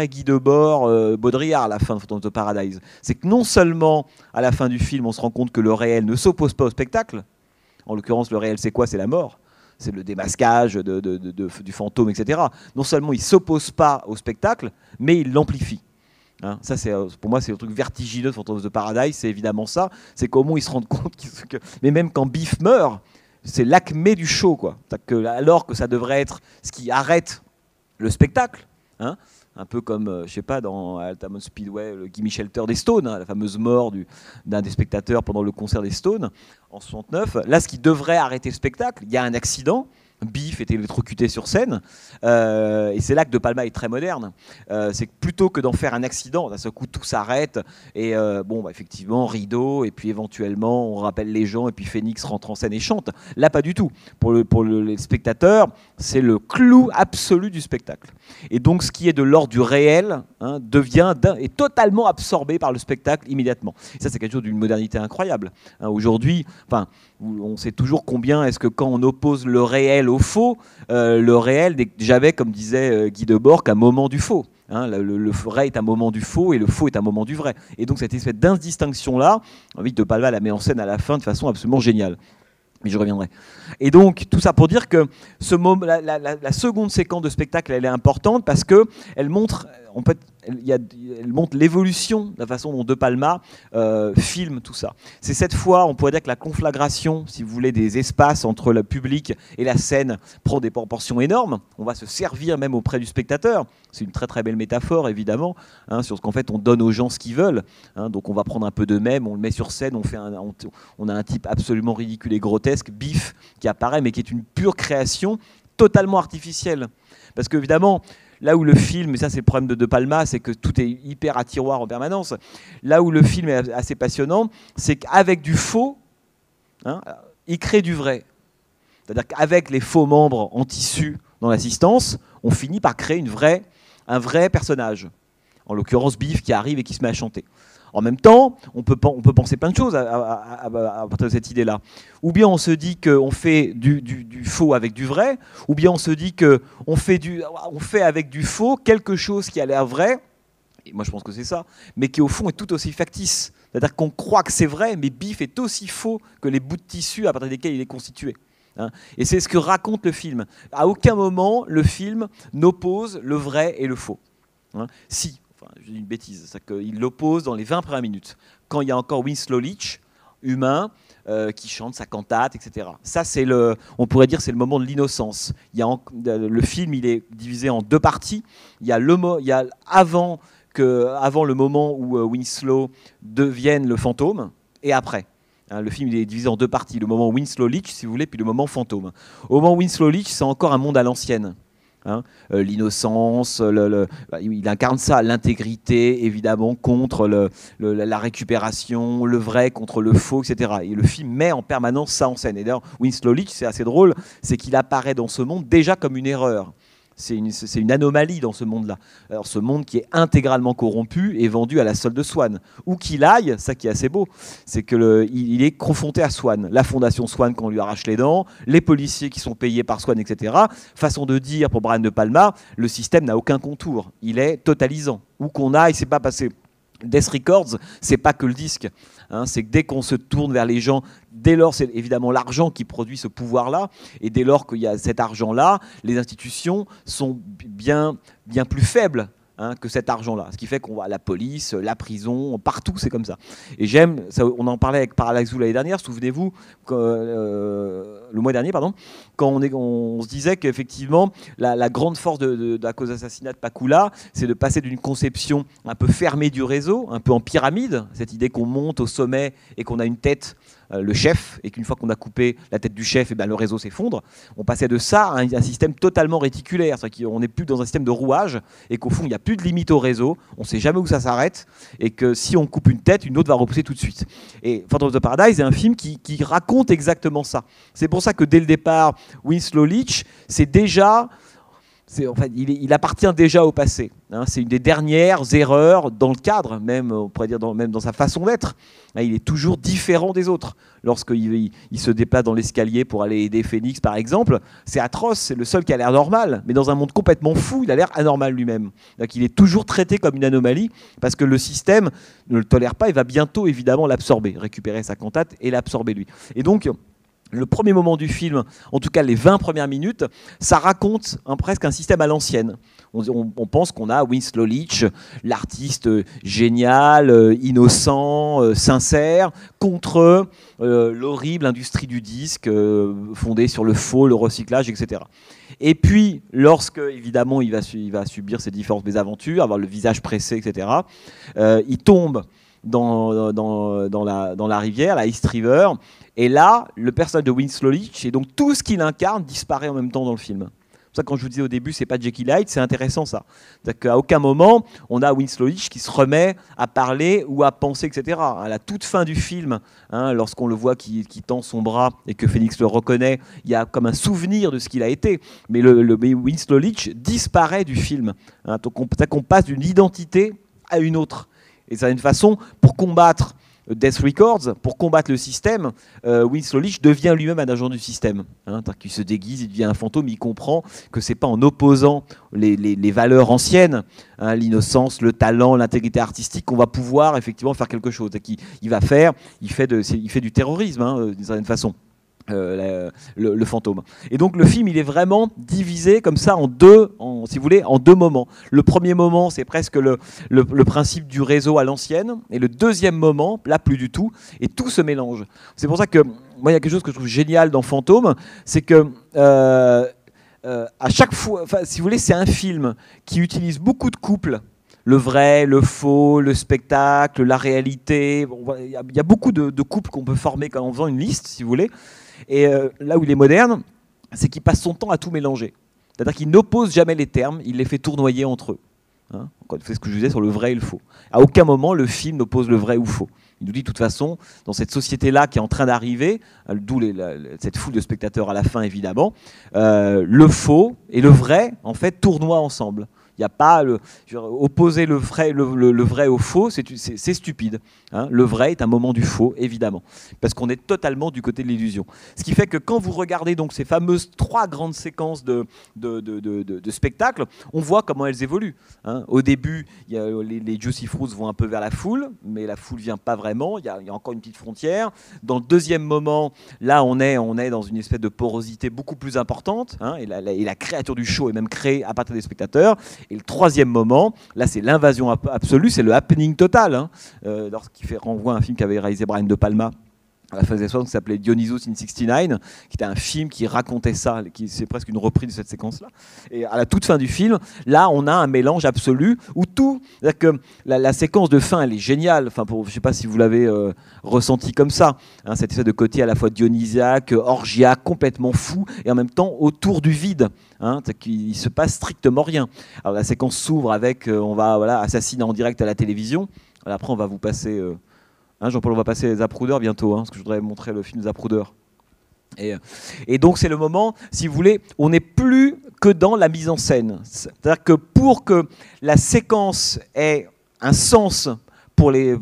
Guy Debord, Baudrillard, la fin de Phantom of the Paradise. C'est que non seulement à la fin du film, on se rend compte que le réel ne s'oppose pas au spectacle. En l'occurrence, le réel, c'est quoi? C'est la mort. C'est le démasquage du fantôme, etc. Non seulement il ne s'oppose pas au spectacle, mais il l'amplifie. Ça, pour moi, c'est le truc vertigineux de Phantom of the Paradise, c'est évidemment ça. C'est comment ils se rendent compte mais même quand Biff meurt, c'est l'acmé du show, quoi. Alors que ça devrait être ce qui arrête le spectacle, un peu comme, je sais pas, dans Altamont Speedway, le Gimme Shelter des Stones, la fameuse mort d'un des spectateurs pendant le concert des Stones en 69. Là, ce qui devrait arrêter le spectacle, il y a un accident. Biff est électrocuté sur scène, et c'est là que De Palma est très moderne. C'est que plutôt que d'en faire un accident, d'un seul coup tout s'arrête, et effectivement rideau, et puis éventuellement on rappelle les gens, et puis Phoenix rentre en scène et chante. Là pas du tout. Pour les spectateurs, c'est le clou absolu du spectacle. Et donc ce qui est de l'ordre du réel est totalement absorbé par le spectacle immédiatement. Et ça c'est quelque chose d'une modernité incroyable. Aujourd'hui, on sait toujours combien est-ce que quand on oppose le réel au faux, le réel n'est jamais, comme disait Guy Debord, qu'un moment du faux. Le vrai est un moment du faux et le faux est un moment du vrai. Et donc cette espèce d'indistinction-là, De Palma la met en scène à la fin de façon absolument géniale. Mais je reviendrai. Et donc tout ça pour dire que la seconde séquence de spectacle, elle est importante parce qu'elle montre, elle montre l'évolution de la façon dont De Palma filme tout ça. C'est cette fois, on pourrait dire que la conflagration, si vous voulez, des espaces entre le public et la scène prend des proportions énormes. On va se servir même auprès du spectateur. C'est une très très belle métaphore, évidemment, sur ce qu'en fait on donne aux gens ce qu'ils veulent. Donc on va prendre un peu d'eux-mêmes, on le met sur scène, on a un type absolument ridicule et grotesque, Biff, qui apparaît, mais qui est une pure création totalement artificielle. Parce qu'évidemment, là où le film, et ça c'est le problème de Palma, c'est que tout est hyper à tiroir en permanence, là où le film est assez passionnant, c'est qu'avec du faux, il crée du vrai. C'est-à-dire qu'avec les faux membres en tissu dans l'assistance, on finit par créer un vrai personnage. En l'occurrence, Biff qui arrive et qui se met à chanter. En même temps, on peut penser plein de choses à partir de cette idée-là. Ou bien on se dit qu'on fait du faux avec du vrai, ou bien on se dit qu'on fait avec du faux quelque chose qui a l'air vrai, et moi je pense que c'est ça, mais qui au fond est tout aussi factice. C'est-à-dire qu'on croit que c'est vrai, mais Biff est aussi faux que les bouts de tissu à partir desquels il est constitué. Et c'est ce que raconte le film. À aucun moment, le film n'oppose le vrai et le faux. Si. Je dis une bêtise, c'est qu'il l'oppose dans les 20 premières minutes, quand il y a encore Winslow Leach, humain, qui chante sa cantate, etc. Ça, on pourrait dire, c'est le moment de l'innocence. Le film, il est divisé en 2 parties. Il y a avant le moment où Winslow devienne le fantôme, et après. Le film il est divisé en 2 parties. Le moment Winslow Leach, si vous voulez, puis le moment fantôme. Au moment Winslow Leach, c'est encore un monde à l'ancienne. L'innocence, il incarne ça, l'intégrité évidemment contre la récupération, le vrai contre le faux, etc. Et le film met en permanence ça en scène. Et d'ailleurs, Winslow Leach, c'est assez drôle, c'est qu'il apparaît dans ce monde déjà comme une erreur. C'est une anomalie dans ce monde-là. Alors ce monde qui est intégralement corrompu et vendu à la solde de Swan. Où qu'il aille, ça qui est assez beau, c'est qu'il est confronté à Swan. La fondation Swan qu'on lui arrache les dents, les policiers qui sont payés par Swan, etc. Façon de dire pour Brian De Palma, le système n'a aucun contour. Il est totalisant. Où qu'on aille, c'est pas passé. Death Records, c'est pas que le disque. Hein, c'est que dès qu'on se tourne vers les gens, dès lors, c'est évidemment l'argent qui produit ce pouvoir-là. Et dès lors qu'il y a cet argent-là, les institutions sont bien plus faibles. Hein, que cet argent-là. Ce qui fait qu'on va à la police, la prison, partout, c'est comme ça. Et j'aime, on en parlait avec Parallax Zoo l'année dernière, souvenez-vous, le mois dernier, pardon, quand on se disait qu'effectivement, la grande force de la cause d'assassinat de Pakula, c'est de passer d'une conception un peu fermée du réseau, un peu en pyramide, cette idée qu'on monte au sommet et qu'on a une tête, le chef, et qu'une fois qu'on a coupé la tête du chef, et bien le réseau s'effondre. On passait de ça à un système totalement réticulaire, c'est-à-dire qu'on n'est plus dans un système de rouage, et qu'au fond, il n'y a plus de limite au réseau, on ne sait jamais où ça s'arrête, et que si on coupe une tête, une autre va repousser tout de suite. Et Phantom of the Paradise est un film qui raconte exactement ça. C'est pour ça que dès le départ, Winslow Leach, c'est déjà... En fait, il appartient déjà au passé. Hein, c'est une des dernières erreurs dans le cadre, même, on pourrait dire même dans sa façon d'être. Hein, il est toujours différent des autres. Lorsqu'il se déplace dans l'escalier pour aller aider Phoenix, par exemple, c'est atroce, c'est le seul qui a l'air normal. Mais dans un monde complètement fou, il a l'air anormal lui-même. Donc, il est toujours traité comme une anomalie parce que le système ne le tolère pas et va bientôt évidemment l'absorber, récupérer sa cantate et l'absorber lui. Et donc... le premier moment du film, en tout cas les 20 premières minutes, ça raconte presque un système à l'ancienne. On pense qu'on a Winslow Leach, l'artiste génial, innocent, sincère, contre l'horrible industrie du disque fondée sur le faux, le recyclage, etc. Et puis, lorsque, évidemment, il va subir ses différentes mésaventures, avoir le visage pressé, etc., il tombe dans la rivière, la East River. Et là, le personnage de Winslow Leach et donc tout ce qu'il incarne disparaît en même temps dans le film. C'est pour ça que quand je vous disais au début, c'est pas Jekyll Hyde, c'est intéressant ça. C'est-à-dire qu'à aucun moment, on a Winslow Leach qui se remet à parler ou à penser, etc. À la toute fin du film, hein, lorsqu'on le voit qui tend son bras et que Phoenix le reconnaît, il y a comme un souvenir de ce qu'il a été. Mais mais Winslow Leach disparaît du film. Hein, donc on passe d'une identité à une autre. Et c'est une façon, pour combattre Death Records, pour combattre le système, Winslow Leach devient lui-même un agent du système. Hein, il se déguise, il devient un fantôme, il comprend que c'est pas en opposant les valeurs anciennes, hein, l'innocence, le talent, l'intégrité artistique, qu'on va pouvoir effectivement faire quelque chose. Il fait du terrorisme, hein, d'une certaine façon. Le fantôme. Et donc le film, il est vraiment divisé comme ça en deux moments. Le premier moment, c'est presque le principe du réseau à l'ancienne, et le deuxième moment, là plus du tout, et tout se mélange. C'est pour ça que moi, il y a quelque chose que je trouve génial dans Fantôme, c'est que à chaque fois, si vous voulez, c'est un film qui utilise beaucoup de couples. Le vrai, le faux, le spectacle, la réalité. Il y a beaucoup de couples qu'on peut former en faisant une liste, si vous voulez. Et là où il est moderne, c'est qu'il passe son temps à tout mélanger. C'est-à-dire qu'il n'oppose jamais les termes, il les fait tournoyer entre eux. Hein, c'est ce que je disais sur le vrai et le faux. À aucun moment, le film n'oppose le vrai ou faux. Il nous dit de toute façon, dans cette société-là qui est en train d'arriver, d'où cette foule de spectateurs à la fin évidemment, le faux et le vrai, en fait, tournoient ensemble. Il n'y a pas opposer le vrai au faux, c'est stupide. Hein. Le vrai est un moment du faux, évidemment, parce qu'on est totalement du côté de l'illusion. Ce qui fait que quand vous regardez donc ces fameuses 3 grandes séquences de spectacle, on voit comment elles évoluent. Hein. Au début, les Juicy Fruits vont un peu vers la foule, mais la foule ne vient pas vraiment. Il y a encore une petite frontière. Dans le deuxième moment, là, on est dans une espèce de porosité beaucoup plus importante. Hein, et la créature du show est même créée à partir des spectateurs. Et le troisième moment, là c'est l'invasion absolue, c'est le happening total, hein, lorsqu'il renvoie à un film qu'avait réalisé Brian De Palma à la fin des années 60 qui s'appelait Dionysus in 69, qui était un film qui racontait ça, c'est presque une reprise de cette séquence-là. Et à la toute fin du film, là on a un mélange absolu où tout, c'est-à-dire que la séquence de fin elle est géniale, enfin, je ne sais pas si vous l'avez ressenti comme ça, hein, cette espèce de côté à la fois dionysiaque, orgiaque, complètement fou, et en même temps autour du vide. Hein, il ne se passe strictement rien. Alors la séquence s'ouvre avec on va assassiner en direct à la télévision. Alors, après on va vous passer... Jean-Paul, on va passer Zapruder bientôt, hein, parce que je voudrais montrer le film Zapruder. Et donc c'est le moment, si vous voulez, on n'est plus que dans la mise en scène. C'est-à-dire que pour que la séquence ait un sens pour les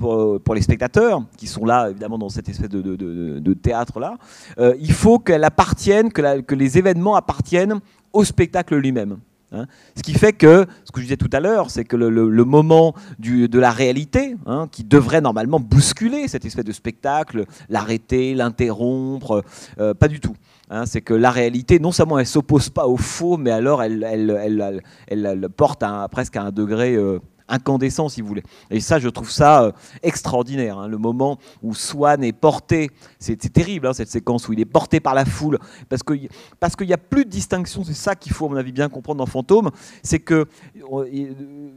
spectateurs, qui sont là évidemment dans cette espèce de théâtre-là, il faut qu'elle appartienne, que les événements appartiennent au spectacle lui-même. Hein. Ce qui fait que, ce que je disais tout à l'heure, c'est que le moment de la réalité, hein, qui devrait normalement bousculer cette espèce de spectacle, l'arrêter, l'interrompre, pas du tout. Hein, c'est que la réalité, non seulement elle ne s'oppose pas au faux, mais alors elle porte presque à un degré incandescent, si vous voulez. Et ça, je trouve ça extraordinaire. Hein, le moment où Swann est porté, c'est terrible, hein, cette séquence où il est porté par la foule, parce qu'il n'y a plus de distinction. C'est ça qu'il faut, à mon avis, bien comprendre dans Fantôme, c'est que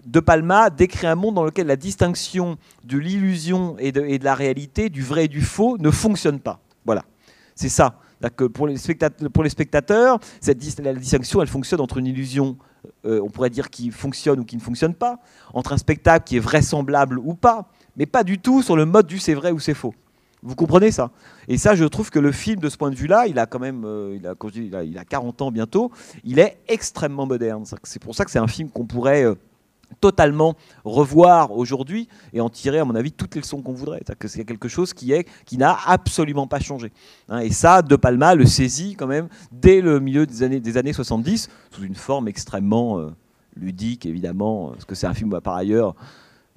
De Palma décrit un monde dans lequel la distinction de l'illusion et de la réalité, du vrai et du faux, ne fonctionne pas. Voilà, c'est ça. Que pour les spectateurs, la distinction, elle fonctionne entre une illusion, on pourrait dire, qui fonctionne ou qui ne fonctionne pas, entre un spectacle qui est vraisemblable ou pas, mais pas du tout sur le mode du c'est vrai ou c'est faux. Vous comprenez ça? Et ça, je trouve que le film, de ce point de vue-là, il a quand même, il a 40 ans bientôt, il est extrêmement moderne. C'est pour ça que c'est un film qu'on pourrait totalement revoir aujourd'hui et en tirer, à mon avis, toutes les leçons qu'on voudrait. C'est-à-dire que c'est quelque chose qui n'a absolument pas changé. Hein, et ça, De Palma le saisit quand même dès le milieu des années 70, sous une forme extrêmement ludique, évidemment, parce que c'est un film, par ailleurs,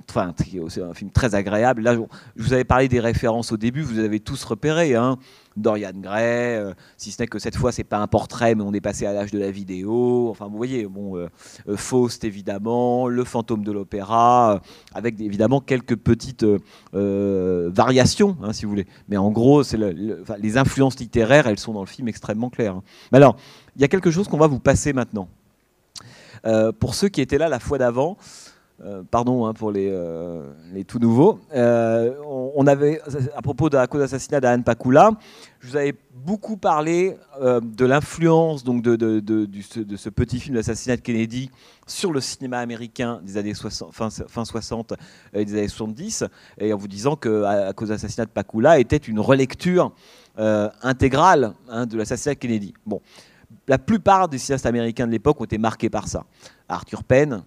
enfin, c'est un film très agréable. Là, je vous avais parlé des références au début, vous avez tous repéré, hein. Dorian Gray, si ce n'est que cette fois, c'est pas un portrait, mais on est passé à l'âge de la vidéo. Enfin, vous voyez, bon, Faust, évidemment, Le Fantôme de l'Opéra, avec évidemment quelques petites variations, hein, si vous voulez. Mais en gros, c'est les influences littéraires, elles sont dans le film extrêmement claires. Hein. Mais alors, il y a quelque chose qu'on va vous passer maintenant. Pour ceux qui étaient là la fois d'avant, pardon hein, pour les tout nouveaux. On avait, à propos de la cause d'assassinat d'Anne Pakula, je vous avais beaucoup parlé de l'influence donc de ce petit film d'assassinat de Kennedy sur le cinéma américain des années 60, fin 60 et des années 70, et en vous disant que à cause de l'assassinat de Pakula était une relecture intégrale hein, de l'assassinat de Kennedy. Bon, la plupart des cinéastes américains de l'époque ont été marqués par ça. Arthur Penn,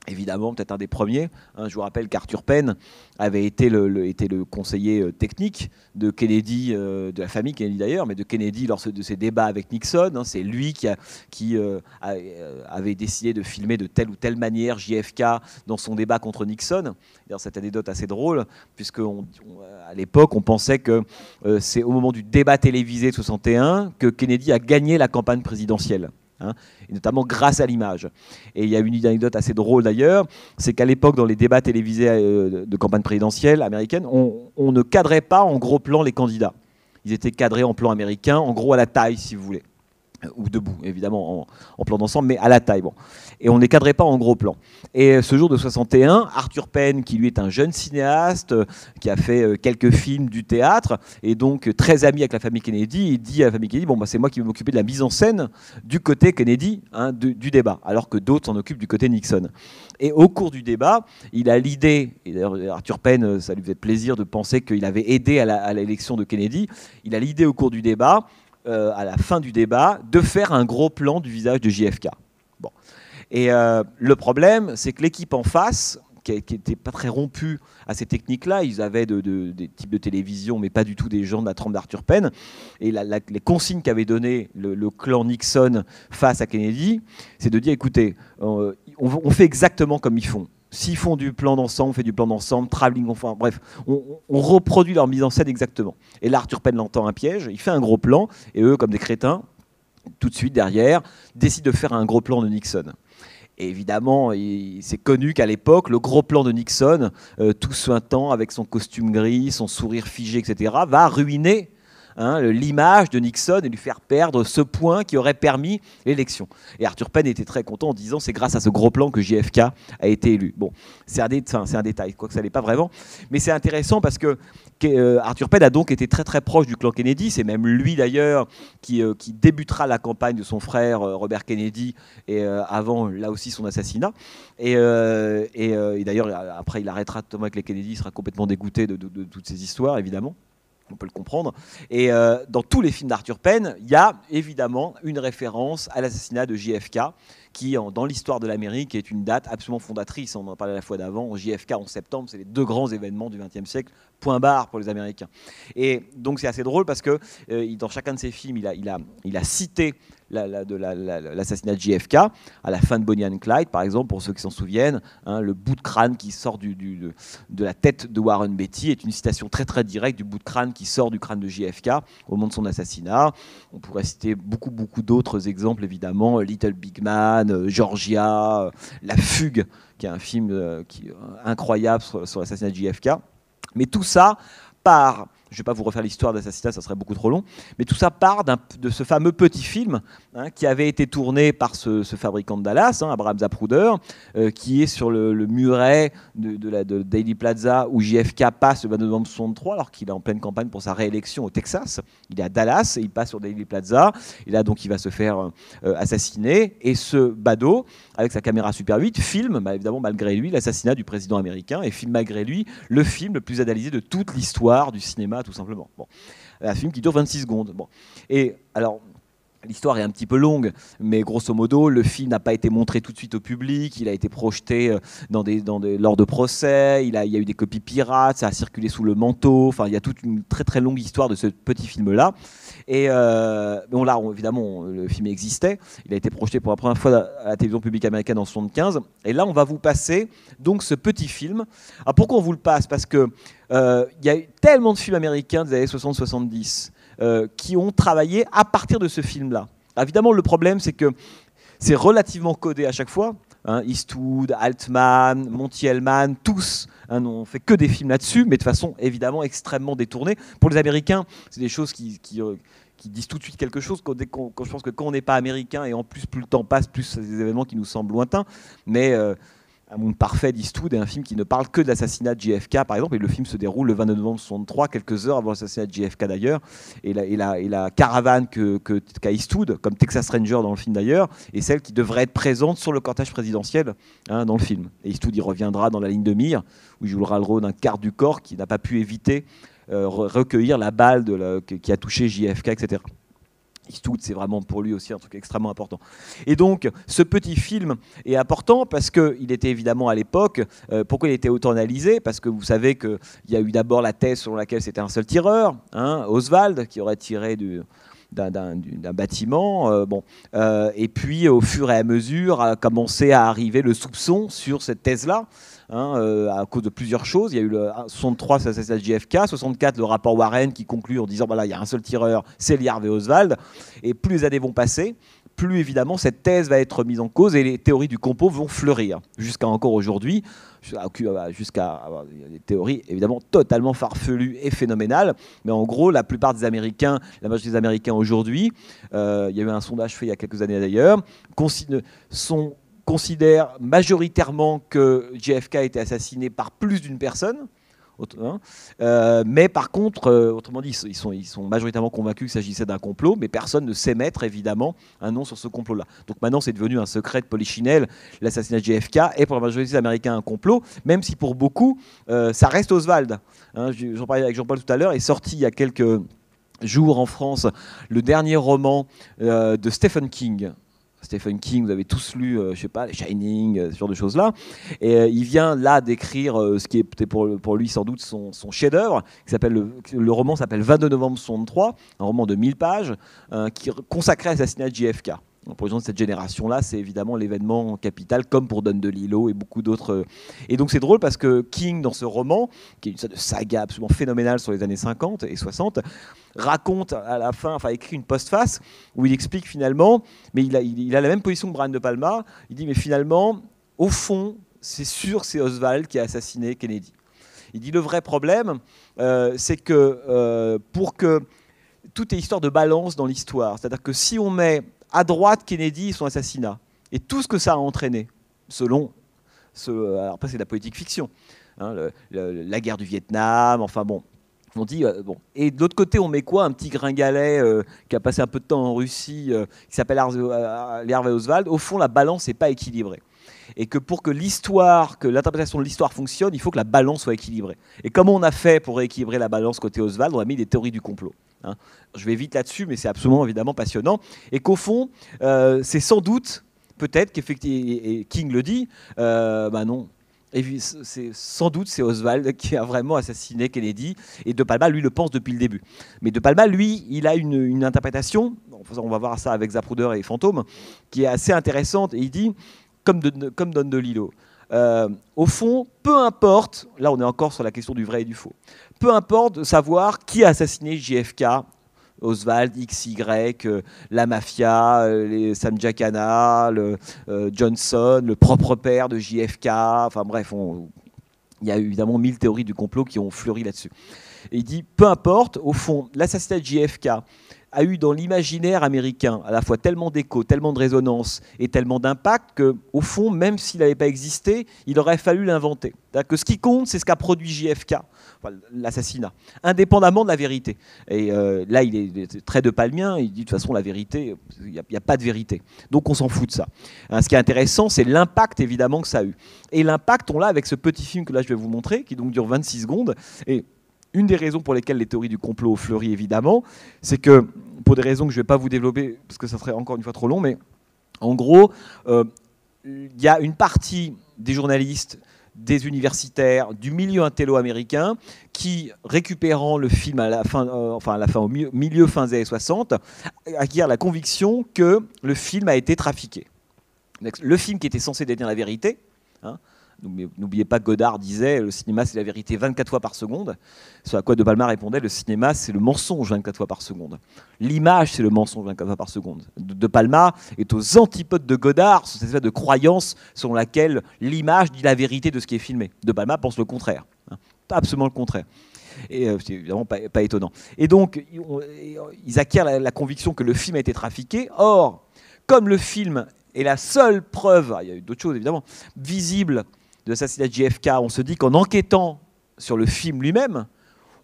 évidemment, peut-être un des premiers. Hein, je vous rappelle qu'Arthur Penn avait été le conseiller technique de Kennedy, de la famille Kennedy d'ailleurs, mais de Kennedy lors de ses débats avec Nixon. Hein, c'est lui qui avait décidé de filmer de telle ou telle manière JFK dans son débat contre Nixon. D'ailleurs, cette anecdote assez drôle, puisque à l'époque, on pensait que c'est au moment du débat télévisé de 61 que Kennedy a gagné la campagne présidentielle. Hein, et notamment grâce à l'image. Et il y a une anecdote assez drôle d'ailleurs, c'est qu'à l'époque, dans les débats télévisés de campagne présidentielle américaine, on ne cadrait pas en gros plan les candidats. Ils étaient cadrés en plan américain, en gros à la taille, si vous voulez. Ou debout, évidemment, en plan d'ensemble, mais à la taille. Bon. Et on ne les cadrait pas en gros plan. Et ce jour de 61, Arthur Penn, qui lui est un jeune cinéaste, qui a fait quelques films du théâtre, et donc très ami avec la famille Kennedy, il dit à la famille Kennedy, bon, bah, c'est moi qui vais m'occuper de la mise en scène du côté Kennedy, hein, du débat, alors que d'autres s'en occupent du côté Nixon. Et au cours du débat, il a l'idée, et d'ailleurs Arthur Penn, ça lui faisait plaisir de penser qu'il avait aidé à l'élection de Kennedy, il a l'idée au cours du débat, à la fin du débat, de faire un gros plan du visage de JFK. Bon. Et le problème, c'est que l'équipe en face, qui n'était pas très rompue à ces techniques-là, ils avaient des types de télévision, mais pas du tout des gens de la trempe d'Arthur Penn, et les consignes qu'avait donné le clan Nixon face à Kennedy, c'est de dire, écoutez, on fait exactement comme ils font. S'ils font du plan d'ensemble, on fait du plan d'ensemble, travelling, enfin bref, on reproduit leur mise en scène exactement. Et là, Arthur Penn l'entend un piège, il fait un gros plan, et eux, comme des crétins, tout de suite derrière, décident de faire un gros plan de Nixon. Et évidemment, c'est connu qu'à l'époque, le gros plan de Nixon, tout suintant, avec son costume gris, son sourire figé, etc., va ruiner l'image de Nixon et lui faire perdre ce point qui aurait permis l'élection. Et Arthur Penn était très content en disant c'est grâce à ce gros plan que JFK a été élu. Bon, c'est un détail, quoique ça n'est pas vraiment, mais c'est intéressant parce que Arthur Penn a donc été très très proche du clan Kennedy. C'est même lui d'ailleurs qui débutera la campagne de son frère Robert Kennedy et avant là aussi son assassinat. Et d'ailleurs après il arrêtera Thomas avec les Kennedy, il sera complètement dégoûté de toutes ces histoires évidemment. On peut le comprendre. Et dans tous les films d'Arthur Penn, il y a évidemment une référence à l'assassinat de JFK, qui, dans l'histoire de l'Amérique, est une date absolument fondatrice. On en parlait la fois d'avant. JFK en septembre, c'est les 2 grands événements du XXe siècle, point barre pour les Américains. Et donc c'est assez drôle parce que dans chacun de ses films, il a cité l'assassinat de JFK, à la fin de Bonnie and Clyde, par exemple, pour ceux qui s'en souviennent, hein, le bout de crâne qui sort de la tête de Warren Beatty est une citation très très directe du bout de crâne qui sort du crâne de JFK au moment de son assassinat. On pourrait citer beaucoup d'autres exemples, évidemment, Little Big Man, Georgia, La Fugue, qui est un film incroyable sur l'assassinat de JFK. Mais tout ça part, je ne vais pas vous refaire l'histoire de l'assassinat, ça serait beaucoup trop long, mais tout ça part de ce fameux petit film qui avait été tourné par ce fabricant de Dallas, Abraham Zapruder, qui est sur le muret de Dealey Plaza où JFK passe le 22 novembre 1963, alors qu'il est en pleine campagne pour sa réélection au Texas. Il est à Dallas et il passe sur Dealey Plaza, et là donc il va se faire assassiner, et ce badaud, avec sa caméra Super 8, filme, évidemment malgré lui, l'assassinat du président américain, et filme malgré lui le film le plus analysé de toute l'histoire du cinéma, tout simplement. Bon. Un film qui dure 26 secondes. Bon. Et alors, l'histoire est un petit peu longue, mais grosso modo, le film n'a pas été montré tout de suite au public, il a été projeté lors de procès, il y a eu des copies pirates, ça a circulé sous le manteau, enfin, il y a toute une très très longue histoire de ce petit film-là. Et bon, là, évidemment, le film existait, il a été projeté pour la première fois à la télévision publique américaine en 1975, et là, on va vous passer donc ce petit film. Alors, pourquoi on vous le passe? Parce que il y a eu tellement de films américains des années 60-70 qui ont travaillé à partir de ce film-là. Évidemment, le problème, c'est que c'est relativement codé à chaque fois. Eastwood, Altman, Monty Hellman, tous n'ont fait que des films là-dessus, mais de façon évidemment extrêmement détournée. Pour les Américains, c'est des choses qui disent tout de suite quelque chose. Quand je pense que quand on n'est pas américain, et en plus le temps passe, plus c'est des événements qui nous semblent lointains, mais Un monde parfait d'Eastwood est un film qui ne parle que de l'assassinat de JFK, par exemple, et le film se déroule le 29 novembre 1963, quelques heures avant l'assassinat de JFK d'ailleurs, et la caravane qu'a Eastwood, comme Texas Ranger dans le film d'ailleurs, est celle qui devrait être présente sur le cortège présidentiel dans le film. Et Eastwood y reviendra dans La ligne de mire, où il jouera le rôle d'un quart du corps qui n'a pas pu éviter recueillir la balle qui a touché JFK, etc. Eastwood, c'est vraiment pour lui aussi un truc extrêmement important. Et donc, ce petit film est important parce qu'il était évidemment à l'époque, pourquoi il était autant analysé? Parce que vous savez qu'il y a eu d'abord la thèse selon laquelle c'était un seul tireur, Oswald, qui aurait tiré d'un bâtiment. Et puis, au fur et à mesure, a commencé à arriver le soupçon sur cette thèse-là. À cause de plusieurs choses. Il y a eu le 63, c'est l'assassinat de JFK, 64, le rapport Warren qui conclut en disant voilà, il y a un seul tireur, c'est Lee Harvey Oswald. Et plus les années vont passer, plus évidemment cette thèse va être mise en cause et les théories du complot vont fleurir. Jusqu'à encore jusqu'à des théories évidemment totalement farfelues et phénoménales. Mais en gros, la plupart des Américains, la majorité des Américains aujourd'hui, il y a eu un sondage fait il y a quelques années d'ailleurs, considèrent majoritairement que JFK a été assassiné par plus d'une personne, mais par contre, autrement dit, ils sont majoritairement convaincus qu'il s'agissait d'un complot, mais personne ne sait mettre évidemment un nom sur ce complot-là. Donc maintenant, c'est devenu un secret de polichinelle, l'assassinat de JFK est pour la majorité des Américains un complot, même si pour beaucoup, ça reste Oswald. J'en parlais avec Jean-Paul tout à l'heure, est sorti il y a quelques jours en France le dernier roman de Stephen King. Stephen King, vous avez tous lu, je sais pas, les Shining, ce genre de choses-là. Et il vient là d'écrire ce qui est pour lui sans doute son chef-d'œuvre, qui s'appelle le roman s'appelle 22 novembre 1963, un roman de 1000 pages, qui est consacré à l'assassinat de JFK. Donc pour les gens de cette génération-là, c'est évidemment l'événement capital, comme pour Don DeLillo et beaucoup d'autres. Et donc c'est drôle parce que King, dans ce roman, qui est une sorte de saga absolument phénoménale sur les années 50 et 60, raconte à la fin, enfin écrit une postface où il explique finalement, mais il a la même position que Brian De Palma, il dit mais finalement, au fond, c'est sûr c'est Oswald qui a assassiné Kennedy. Il dit le vrai problème, c'est que pour que tout est histoire de balance dans l'histoire, c'est-à-dire que si on met à droite Kennedy et son assassinat, et tout ce que ça a entraîné, selon alors après c'est de la politique fiction, la guerre du Vietnam, enfin bon, on dit bon. Et de l'autre côté, on met quoi? Un petit gringalet qui a passé un peu de temps en Russie, qui s'appelle Lee Harvey Oswald. Au fond, la balance n'est pas équilibrée. Et que pour que l'interprétation de l'histoire fonctionne, il faut que la balance soit équilibrée. Et comment on a fait pour rééquilibrer la balance côté Oswald? On a mis des théories du complot. Hein. Je vais vite là-dessus, mais c'est absolument évidemment passionnant. Et qu'au fond, c'est sans doute, peut-être qu'effectivement, et King le dit, non. Sans doute c'est Oswald qui a vraiment assassiné Kennedy, et De Palma lui le pense depuis le début. Mais De Palma lui il a une interprétation, on va voir ça avec Zapruder et Fantôme, qui est assez intéressante, et il dit comme Don DeLillo, au fond peu importe, là on est encore sur la question du vrai et du faux, peu importe de savoir qui a assassiné JFK, Oswald, XY, la mafia, les Sam Giancana, Johnson, le propre père de JFK, enfin bref, il y a évidemment 1000 théories du complot qui ont fleuri là-dessus. Et il dit, peu importe, au fond, l'assassinat de JFK a eu dans l'imaginaire américain à la fois tellement d'écho, tellement de résonance et tellement d'impact qu'au fond, même s'il n'avait pas existé, il aurait fallu l'inventer. C'est-à-dire que ce qui compte, c'est ce qu'a produit JFK, enfin, l'assassinat, indépendamment de la vérité. Et là, il est très de palmien, il dit de toute façon, la vérité, il n'y a pas de vérité. Donc on s'en fout de ça. Hein, ce qui est intéressant, c'est l'impact évidemment que ça a eu. Et l'impact, on l'a avec ce petit film que là je vais vous montrer, qui donc dure 26 secondes. Et une des raisons pour lesquelles les théories du complot ont fleuri, évidemment, c'est que, pour des raisons que je ne vais pas vous développer, parce que ça serait encore une fois trop long, mais en gros, il y a une partie des journalistes, des universitaires, du milieu intello-américain, qui, récupérant le film à la fin, au milieu fin des années 60, acquièrent la conviction que le film a été trafiqué. Le film qui était censé détenir la vérité, hein, n'oubliez pas que Godard disait le cinéma c'est la vérité 24 fois par seconde, ce à quoi De Palma répondait le cinéma c'est le mensonge 24 fois par seconde. L'image c'est le mensonge 24 fois par seconde. De Palma est aux antipodes de Godard, sur cette espèce de croyance selon laquelle l'image dit la vérité de ce qui est filmé. De Palma pense le contraire, hein, absolument le contraire. Et c'est évidemment pas étonnant. Et donc ils acquièrent la conviction que le film a été trafiqué. Or, comme le film est la seule preuve, il y a eu d'autres choses évidemment, visible de l'assassinat de JFK, on se dit qu'en enquêtant sur le film lui-même,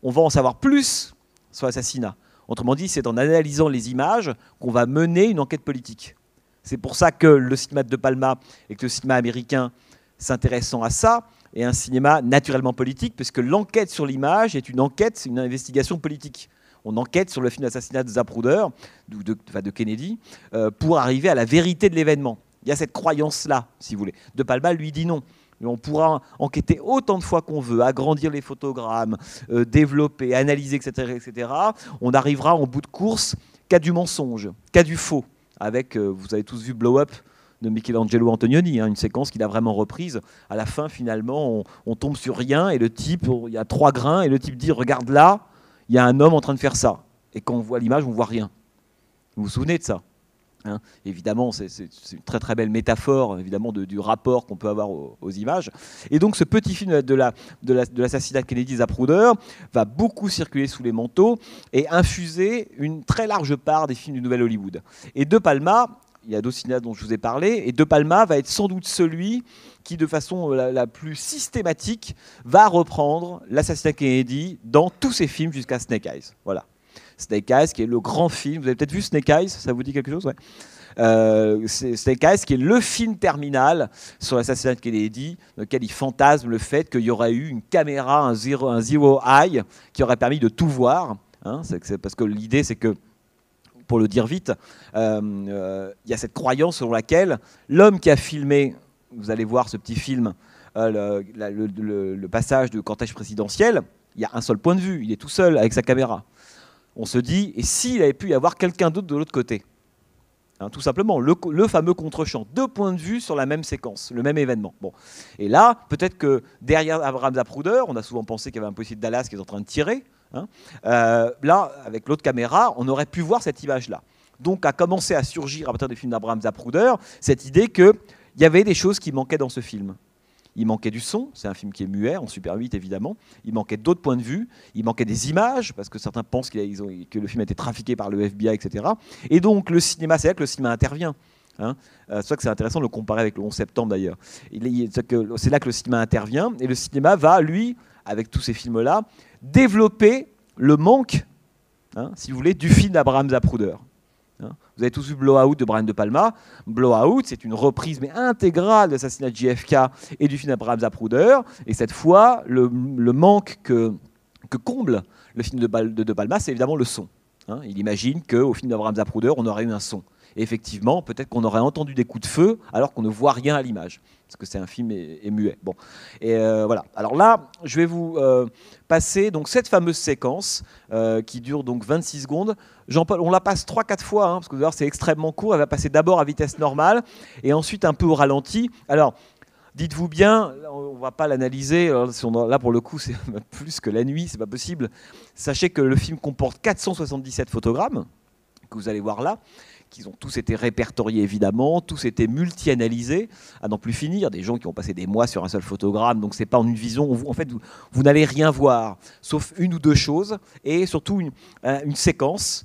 on va en savoir plus sur l'assassinat. Autrement dit, c'est en analysant les images qu'on va mener une enquête politique. C'est pour ça que le cinéma de De Palma et que le cinéma américain s'intéressant à ça est un cinéma naturellement politique, puisque l'enquête sur l'image est une enquête, une investigation politique. On enquête sur le film d'assassinat de Zapruder, de Kennedy, pour arriver à la vérité de l'événement. Il y a cette croyance-là, si vous voulez. De Palma lui dit non. On pourra enquêter autant de fois qu'on veut, agrandir les photogrammes, développer, analyser, etc., etc. On arrivera en bout de course qu'à du mensonge, qu'à du faux. Avec, vous avez tous vu Blow Up de Michelangelo Antonioni, hein, une séquence qu'il a vraiment reprise. À la fin, finalement, on tombe sur rien et le type, il y a 3 grains et le type dit « Regarde là, il y a un homme en train de faire ça ». Et quand on voit l'image, on ne voit rien. Vous vous souvenez de ça? Hein, évidemment, c'est une très très belle métaphore évidemment du rapport qu'on peut avoir aux images. Et donc ce petit film de l'assassinat de Kennedy Zapruder va beaucoup circuler sous les manteaux et infuser une très large part des films du Nouvel Hollywood. Et De Palma, il y a d'autres cinéastes dont je vous ai parlé, et De Palma va être sans doute celui qui, de façon la plus systématique, va reprendre l'assassinat de Kennedy dans tous ses films jusqu'à Snake Eyes. Voilà. Snake Eyes, qui est le grand film. Vous avez peut-être vu Snake Eyes, ça vous dit quelque chose? Ouais. Snake Eyes, qui est le film terminal sur l'assassinat de Kennedy, dans lequel il fantasme le fait qu'il y aurait eu une caméra, un zero eye, qui aurait permis de tout voir. Hein, parce que l'idée, c'est que, pour le dire vite, il y a cette croyance selon laquelle l'homme qui a filmé, vous allez voir ce petit film, le passage de cortège présidentiel, il y a un seul point de vue, il est tout seul avec sa caméra. On se dit, et s'il avait pu y avoir quelqu'un d'autre de l'autre côté, hein, tout simplement, le fameux contre-champ, 2 points de vue sur la même séquence, le même événement. Bon. Et là, peut-être que derrière Abraham Zapruder, on a souvent pensé qu'il y avait un policier de Dallas qui est en train de tirer, hein, là, avec l'autre caméra, on aurait pu voir cette image-là. Donc a commencé à surgir à partir des films d'Abraham Zapruder, cette idée qu'il y avait des choses qui manquaient dans ce film. Il manquait du son, c'est un film qui est muet, en Super 8 évidemment. Il manquait d'autres points de vue, il manquait des images, parce que certains pensent que le film a été trafiqué par le FBI, etc. Et donc le cinéma, c'est là que le cinéma intervient. Hein. C'est vrai que c'est intéressant de le comparer avec le 11 septembre d'ailleurs. C'est là que le cinéma intervient, et le cinéma va, lui, avec tous ces films-là, développer le manque, hein, si vous voulez, du film d'Abraham Zapruder. Hein. Vous avez tous vu Blowout de Brian De Palma. Blowout, c'est une reprise mais intégrale de l'assassinat de JFK et du film d'Abraham Zapruder. Et cette fois, le manque que comble le film de Palma, c'est évidemment le son. Hein, il imagine qu'au film d'Abraham Zapruder, on aurait eu un son. Et effectivement, peut-être qu'on aurait entendu des coups de feu alors qu'on ne voit rien à l'image, parce que c'est un film et muet. Bon. Et voilà. Alors là, je vais vous passer donc, cette fameuse séquence qui dure donc 26 secondes. Jean-Paul, on la passe 3-4 fois, hein, parce que c'est extrêmement court. Elle va passer d'abord à vitesse normale et ensuite un peu au ralenti. Alors, dites-vous bien, on ne va pas l'analyser. Là, pour le coup, c'est plus que la nuit, c'est pas possible. Sachez que le film comporte 477 photogrammes, que vous allez voir là, qui ont tous été répertoriés évidemment, tous été multi-analysés, à n'en plus finir, des gens qui ont passé des mois sur un seul photogramme, donc c'est pas en une vision, en fait vous n'allez rien voir, sauf une ou deux choses, et surtout une séquence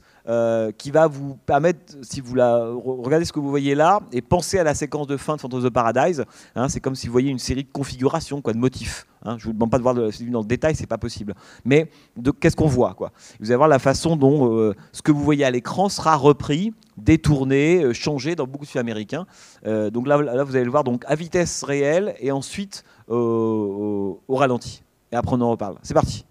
qui va vous permettre, si vous regardez ce que vous voyez là, et pensez à la séquence de fin de Phantom of the Paradise, hein, c'est comme si vous voyez une série de configurations, quoi, de motifs. Hein, je ne vous demande pas de voir dans le détail, c'est pas possible. Mais qu'est-ce qu'on voit, quoi. Vous allez voir la façon dont ce que vous voyez à l'écran sera repris, détourné, changé dans beaucoup de films américains. Donc là, vous allez le voir donc, à vitesse réelle et ensuite au ralenti. Et après, on en reparle. C'est parti.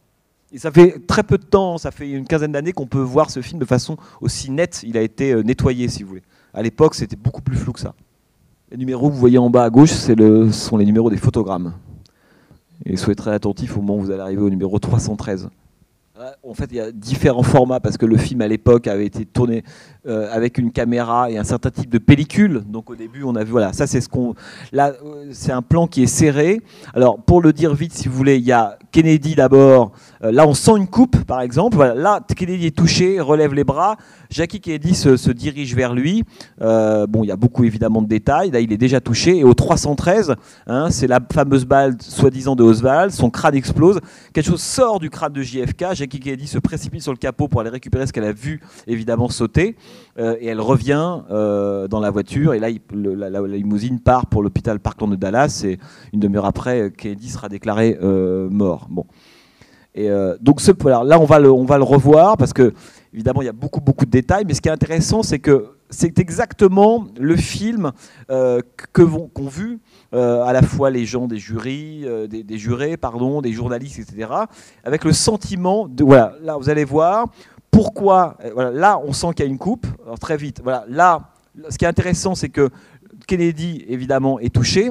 Et ça fait très peu de temps, ça fait une quinzaine d'années qu'on peut voir ce film de façon aussi nette. Il a été nettoyé, si vous voulez. À l'époque, c'était beaucoup plus flou que ça. Les numéros que vous voyez en bas à gauche, sont les numéros des photogrammes. Et soyez très attentifs au moment où vous allez arriver au numéro 313. En fait, il y a différents formats parce que le film à l'époque avait été tourné avec une caméra et un certain type de pellicule. Donc au début, on a vu, voilà, ça c'est là, c'est un plan qui est serré. Alors pour le dire vite, si vous voulez, il y a Kennedy d'abord. Là, on sent une coupe, par exemple. Voilà, là, Kennedy est touché, relève les bras. Jackie Kennedy se dirige vers lui. Bon, il y a beaucoup évidemment de détails. Là, il est déjà touché. Et au 313, hein, c'est la fameuse balle soi-disant de Oswald. Son crâne explose. Quelque chose sort du crâne de JFK. Jackie Kennedy se précipite sur le capot pour aller récupérer ce qu'elle a vu évidemment sauter. Et elle revient dans la voiture. Et là, la limousine part pour l'hôpital Parkland de Dallas. Et une demi-heure après, Kennedy sera déclaré mort. Bon. Et donc là, on va le revoir parce que évidemment, il y a beaucoup de détails. Mais ce qui est intéressant, c'est que c'est exactement le film qu'ont vu à la fois les gens des jurys, des jurés, pardon, des journalistes, etc. Avec le sentiment de voilà, là vous allez voir pourquoi. Voilà, là, on sent qu'il y a une coupe. Alors très vite. Voilà, là, ce qui est intéressant, c'est que Kennedy évidemment est touché.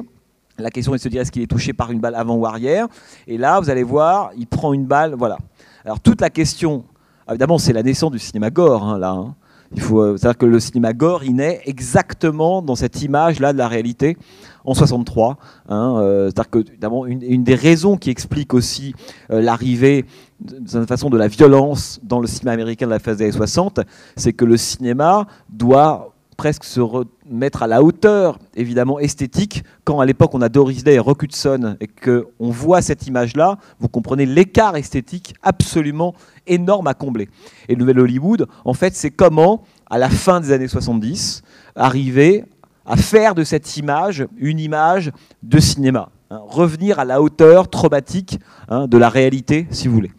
La question est de se dire est-ce qu'il est touché par une balle avant ou arrière. Et là, vous allez voir, il prend une balle. Voilà. Alors toute la question, évidemment, c'est la naissance du cinéma gore, hein, là. Hein. Il faut savoir que le cinéma gore, il naît exactement dans cette image-là de la réalité en 63. Hein, c'est-à-dire que, évidemment, une des raisons qui explique aussi l'arrivée, de cette façon, de la violence dans le cinéma américain de la phase des années 60, c'est que le cinéma doit presque se remettre à la hauteur, évidemment, esthétique, quand à l'époque on a Doris Day et Rock Hudson et qu'on voit cette image-là, vous comprenez l'écart esthétique absolument énorme à combler. Et le Nouvel Hollywood, en fait, c'est comment, à la fin des années 70, arriver à faire de cette image une image de cinéma. Hein, revenir à la hauteur traumatique, hein, de la réalité, si vous voulez.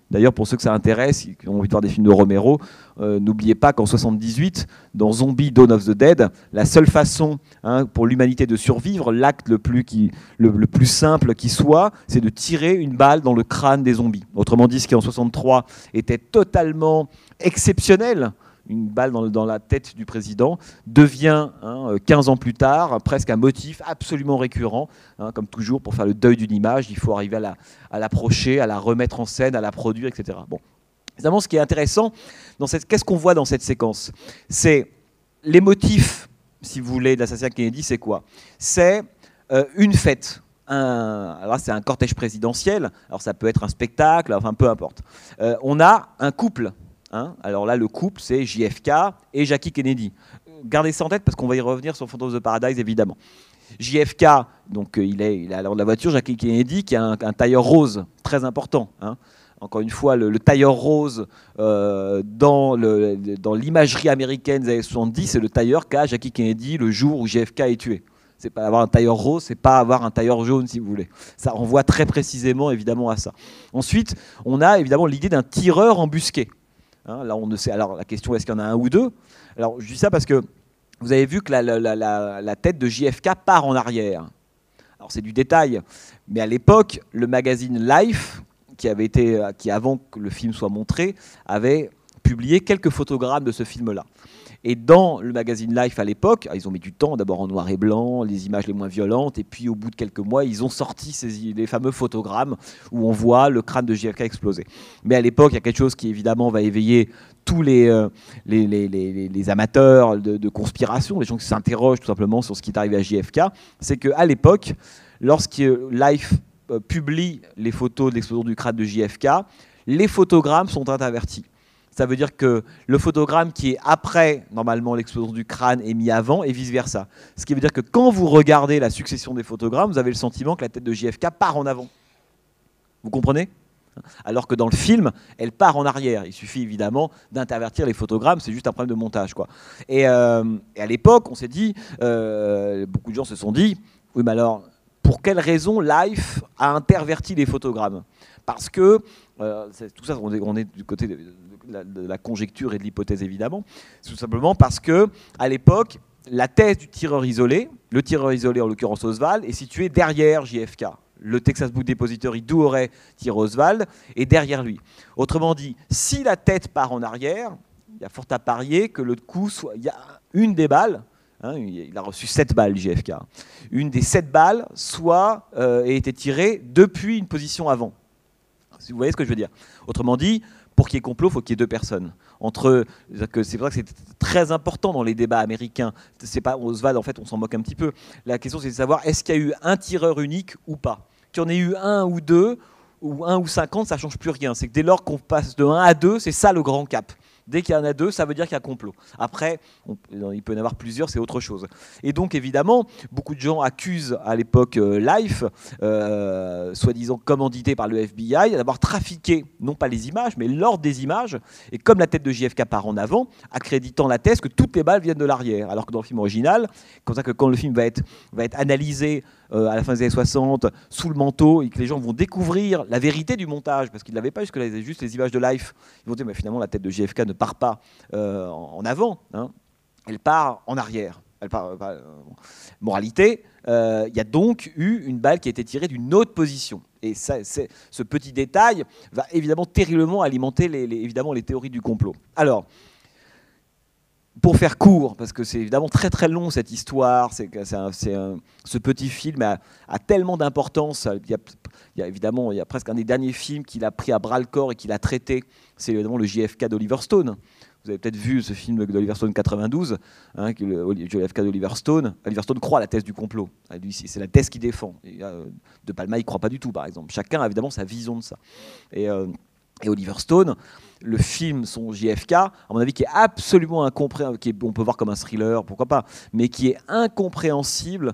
D'ailleurs, pour ceux que ça intéresse, qui ont envie de voir des films de Romero, n'oubliez pas qu'en 78, dans Zombie Dawn of the Dead, la seule façon, hein, pour l'humanité de survivre, l'acte le plus simple qui soit, c'est de tirer une balle dans le crâne des zombies. Autrement dit, ce qui en 63 était totalement exceptionnel, une balle dans la tête du président, devient, hein, 15 ans plus tard, presque un motif absolument récurrent. Hein, comme toujours, pour faire le deuil d'une image, il faut arriver à l'approcher, à la remettre en scène, à la produire, etc. Bon. Évidemment, ce qui est intéressant, qu'est-ce qu'on voit dans cette séquence? C'est les motifs, si vous voulez, de l'assassinat Kennedy, c'est quoi? C'est une fête. Alors c'est un cortège présidentiel, alors ça peut être un spectacle, enfin peu importe. On a un couple. Hein, alors là, le couple, c'est JFK et Jackie Kennedy. Gardez ça en tête parce qu'on va y revenir sur Phantom of the Paradise, évidemment. JFK, donc il est à l'avant de la voiture. Jackie Kennedy, qui a un tailleur rose, très important. Hein. Encore une fois, le tailleur rose dans l'imagerie américaine des années 70, c'est le tailleur qu'a Jackie Kennedy le jour où JFK est tué. C'est pas avoir un tailleur rose, c'est pas avoir un tailleur jaune, si vous voulez. Ça renvoie très précisément, évidemment, à ça. Ensuite, on a évidemment l'idée d'un tireur embusqué. Hein, là, on ne sait. Alors, la question, est-ce qu'il y en a un ou deux? Alors, je dis ça parce que vous avez vu que la tête de JFK part en arrière. Alors, c'est du détail, mais à l'époque, le magazine Life, qui avant que le film soit montré, avait publié quelques photogrammes de ce film-là. Et dans le magazine Life à l'époque, ils ont mis du temps, d'abord en noir et blanc, les images les moins violentes, et puis au bout de quelques mois, ils ont sorti les fameux photogrammes où on voit le crâne de JFK exploser. Mais à l'époque, il y a quelque chose qui évidemment va éveiller tous les amateurs de conspiration, les gens qui s'interrogent tout simplement sur ce qui est arrivé à JFK, c'est qu'à l'époque, lorsque Life publie les photos de l'explosion du crâne de JFK, les photogrammes sont intervertis. Ça veut dire que le photogramme qui est après, normalement, l'explosion du crâne est mis avant et vice-versa. Ce qui veut dire que quand vous regardez la succession des photogrammes, vous avez le sentiment que la tête de JFK part en avant. Vous comprenez ? Alors que dans le film, elle part en arrière. Il suffit évidemment d'intervertir les photogrammes, c'est juste un problème de montage, quoi. Et à l'époque, on s'est dit, beaucoup de gens se sont dit, oui, mais alors, pour quelle raison Life a interverti les photogrammes ? Parce que, tout ça, on est du côté de la conjecture et de l'hypothèse évidemment, tout simplement parce que à l'époque, la thèse du tireur isolé, le tireur isolé en l'occurrence Oswald, est situé derrière JFK. Le Texas Book Depository d'où aurait tiré Oswald est derrière lui. Autrement dit, si la tête part en arrière, il y a fort à parier que le coup soit, il y a une des balles. Hein, il a reçu 7 balles, JFK. Une des 7 balles soit ait été tirée depuis une position avant. Si vous voyez ce que je veux dire. Autrement dit, pour qu'il y ait complot, il faut qu'il y ait 2 personnes. C'est vrai que c'est très important dans les débats américains. C'est pas Oswald, en fait, on s'en moque un petit peu. La question, c'est de savoir est-ce qu'il y a eu un tireur unique ou pas. Qu'il y en ait eu 1 ou 2, ou 1 ou 50, ça ne change plus rien. C'est que dès lors qu'on passe de 1 à 2, c'est ça le grand cap. Dès qu'il y en a 2, ça veut dire qu'il y a complot. Après, il peut y en avoir plusieurs, c'est autre chose. Et donc, évidemment, beaucoup de gens accusent à l'époque Life, soi-disant commandité par le FBI, d'avoir trafiqué, non pas les images, mais l'ordre des images. Et comme la tête de JFK part en avant, accréditant la thèse que toutes les balles viennent de l'arrière. Alors que dans le film original, comme ça que quand le film va être analysé à la fin des années 60, sous le manteau, et que les gens vont découvrir la vérité du montage, parce qu'ils ne l'avaient pas jusque-là, ils avaient juste les images de Life. Ils vont dire, mais finalement, la tête de JFK ne part pas en avant, hein. Elle part en arrière. Moralité, il y a donc eu une balle qui a été tirée d'une autre position. Et ça, ce petit détail va évidemment terriblement alimenter évidemment les théories du complot. Alors, pour faire court, parce que c'est évidemment très très long cette histoire, ce petit film a tellement d'importance. Il y a presque un des derniers films qu'il a pris à bras le corps et qu'il a traité, c'est évidemment le JFK d'Oliver Stone. Vous avez peut-être vu ce film d'Oliver Stone 92, hein, le JFK d'Oliver Stone. Oliver Stone croit à la thèse du complot. C'est la thèse qu'il défend. Et, De Palma, il ne croit pas du tout, par exemple. Chacun a évidemment sa vision de ça. Et Oliver Stone, le film, son JFK, à mon avis, qui est absolument incompréhensible, on peut voir comme un thriller, pourquoi pas, mais qui est incompréhensible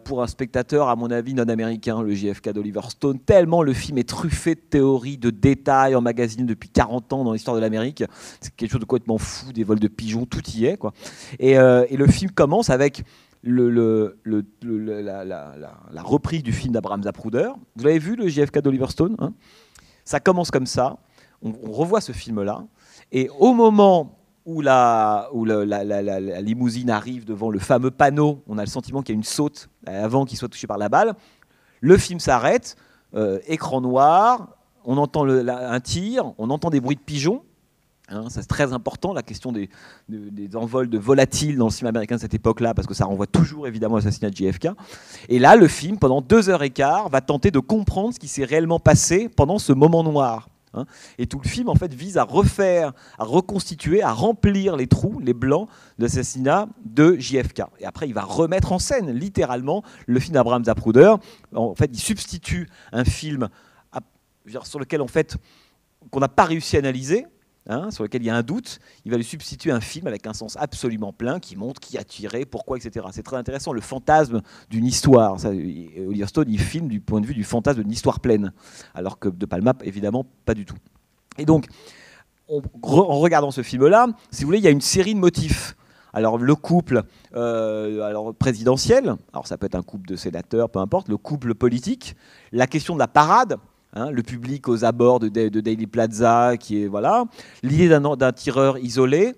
pour un spectateur, à mon avis, non-américain, le JFK d'Oliver Stone, tellement le film est truffé de théories, de détails, emmagasinés depuis 40 ans dans l'histoire de l'Amérique. C'est quelque chose de complètement fou, des vols de pigeons, tout y est, quoi. Et le film commence avec la reprise du film d'Abraham Zapruder. Vous l'avez vu, le JFK d'Oliver Stone, hein? Ça commence comme ça, on revoit ce film-là, et au moment où la limousine arrive devant le fameux panneau, on a le sentiment qu'il y a une saute avant qu'il soit touché par la balle, le film s'arrête, écran noir, on entend un tir, on entend des bruits de pigeons, hein, ça c'est très important, la question des envols de volatiles dans le cinéma américain de cette époque-là, parce que ça renvoie toujours évidemment à l'assassinat de JFK. Et là, le film, pendant 2h15, va tenter de comprendre ce qui s'est réellement passé pendant ce moment noir. Hein. Et tout le film, en fait, vise à refaire, à reconstituer, à remplir les trous, les blancs de l'assassinat de JFK. Et après, il va remettre en scène, littéralement, le film d'Abraham Zapruder. En fait, il substitue un film sur lequel, en fait, qu'on n'a pas réussi à analyser, hein, sur lequel il y a un doute, il va lui substituer un film avec un sens absolument plein qui montre qui a tiré, pourquoi, etc. C'est très intéressant, le fantasme d'une histoire. Ça, Oliver Stone, il filme du point de vue du fantasme d'une histoire pleine, alors que De Palma, évidemment, pas du tout. Et donc, en regardant ce film-là, si vous voulez, il y a une série de motifs. Alors, le couple présidentiel, alors ça peut être un couple de sénateurs, peu importe, le couple politique, la question de la parade, hein, le public aux abords de Daily Plaza, qui est voilà, l'idée d'un tireur isolé,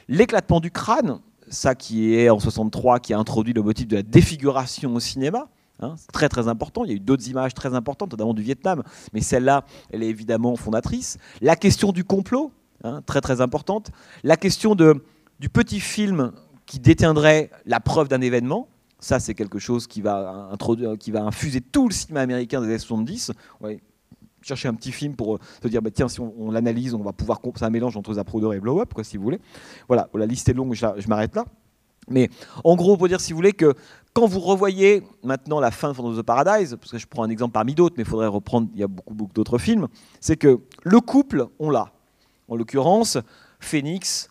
l'éclatement du crâne, ça qui est en 63, qui a introduit le motif de la défiguration au cinéma. Hein, c'est très très important. Il y a eu d'autres images très importantes, notamment du Vietnam, mais celle-là, elle est évidemment fondatrice. La question du complot, hein, très très importante. La question du petit film qui détiendrait la preuve d'un événement. Ça, c'est quelque chose qui va infuser tout le cinéma américain des années 70. Ouais, chercher un petit film pour se dire, bah, tiens, si on l'analyse, on va pouvoir... C'est un mélange entre Zapruder et Blow Up, quoi, si vous voulez. Voilà, la liste est longue, je m'arrête là. Mais en gros, on peut dire, si vous voulez, que quand vous revoyez maintenant la fin de Phantom of the Paradise, parce que je prends un exemple parmi d'autres, mais il faudrait reprendre, il y a beaucoup d'autres films, c'est que le couple, on l'a. En l'occurrence, Phoenix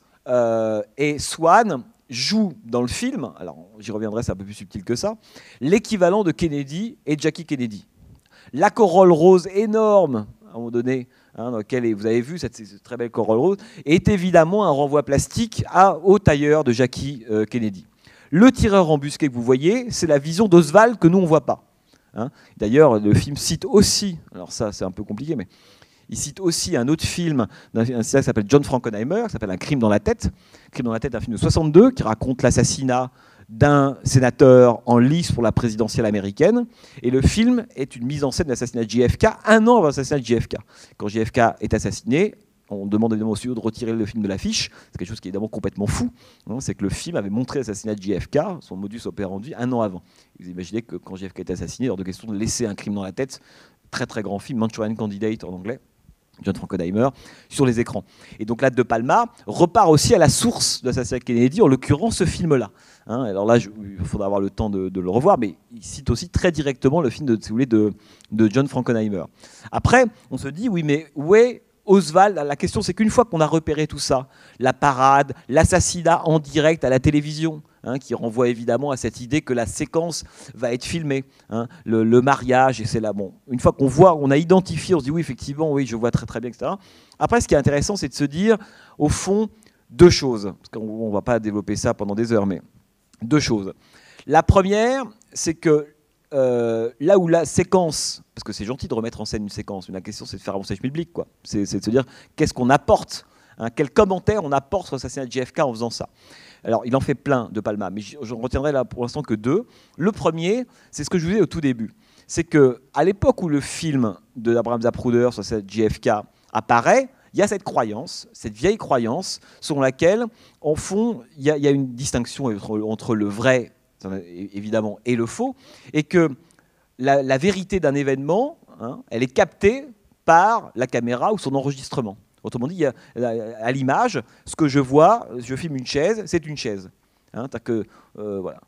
et Swan jouent dans le film, alors j'y reviendrai, c'est un peu plus subtil que ça, l'équivalent de Kennedy et Jackie Kennedy. La corolle rose énorme, à un moment donné, hein, dans lequel vous avez vu cette très belle corolle rose, est évidemment un renvoi plastique au tailleur de Jackie Kennedy. Le tireur embusqué que vous voyez, c'est la vision d'Oswald que nous, on ne voit pas. Hein. D'ailleurs, le film cite aussi, alors ça c'est un peu compliqué, mais il cite aussi un autre film d'un cinéaste qui s'appelle John Frankenheimer, qui s'appelle Un crime dans la tête. Crime dans la tête, un film de 62 qui raconte l'assassinat d'un sénateur en lice pour la présidentielle américaine. Et le film est une mise en scène de l'assassinat de JFK, un an avant l'assassinat de JFK. Quand JFK est assassiné, on demande évidemment au studio de retirer le film de l'affiche. C'est quelque chose qui est évidemment complètement fou. C'est que le film avait montré l'assassinat de JFK, son modus operandi, un an avant. Vous imaginez que quand JFK était assassiné, il est hors de question de laisser un crime dans la tête. Très très grand film, Manchurian Candidate en anglais. John Frankenheimer, sur les écrans. Et donc là, De Palma repart aussi à la source de l'assassinat de Kennedy, en l'occurrence ce film-là. Hein, alors là, il faudra avoir le temps de le revoir, mais il cite aussi très directement le film si vous voulez, de John Frankenheimer. Après, on se dit, oui, mais où est Oswald? La question, c'est qu'une fois qu'on a repéré tout ça, la parade, l'assassinat en direct à la télévision, hein, qui renvoie évidemment à cette idée que la séquence va être filmée, hein, le mariage, et c'est là, bon, une fois qu'on voit, on a identifié, on se dit oui, effectivement, oui, je vois très très bien, etc. Après, ce qui est intéressant, c'est de se dire, au fond, deux choses, parce qu'on ne va pas développer ça pendant des heures, mais deux choses. La première, c'est que là où la séquence, parce que c'est gentil de remettre en scène une séquence, mais la question c'est de faire avancer le public, quoi. C'est de se dire qu'est-ce qu'on apporte, hein, quel commentaire on apporte sur l'assassinat de JFK en faisant ça. Alors il en fait plein, De Palma, mais je retiendrai là pour l'instant que deux. Le premier, c'est ce que je vous disais au tout début, c'est qu'à l'époque où le film de Abraham Zapruder sur cette JFK apparaît, il y a cette croyance, cette vieille croyance, selon laquelle, en fond, il y a une distinction entre le vrai, évidemment, et le faux, et que la vérité d'un événement, hein, elle est captée par la caméra ou son enregistrement. Autrement dit, à l'image, ce que je vois, je filme une chaise, c'est une chaise. Hein, voilà.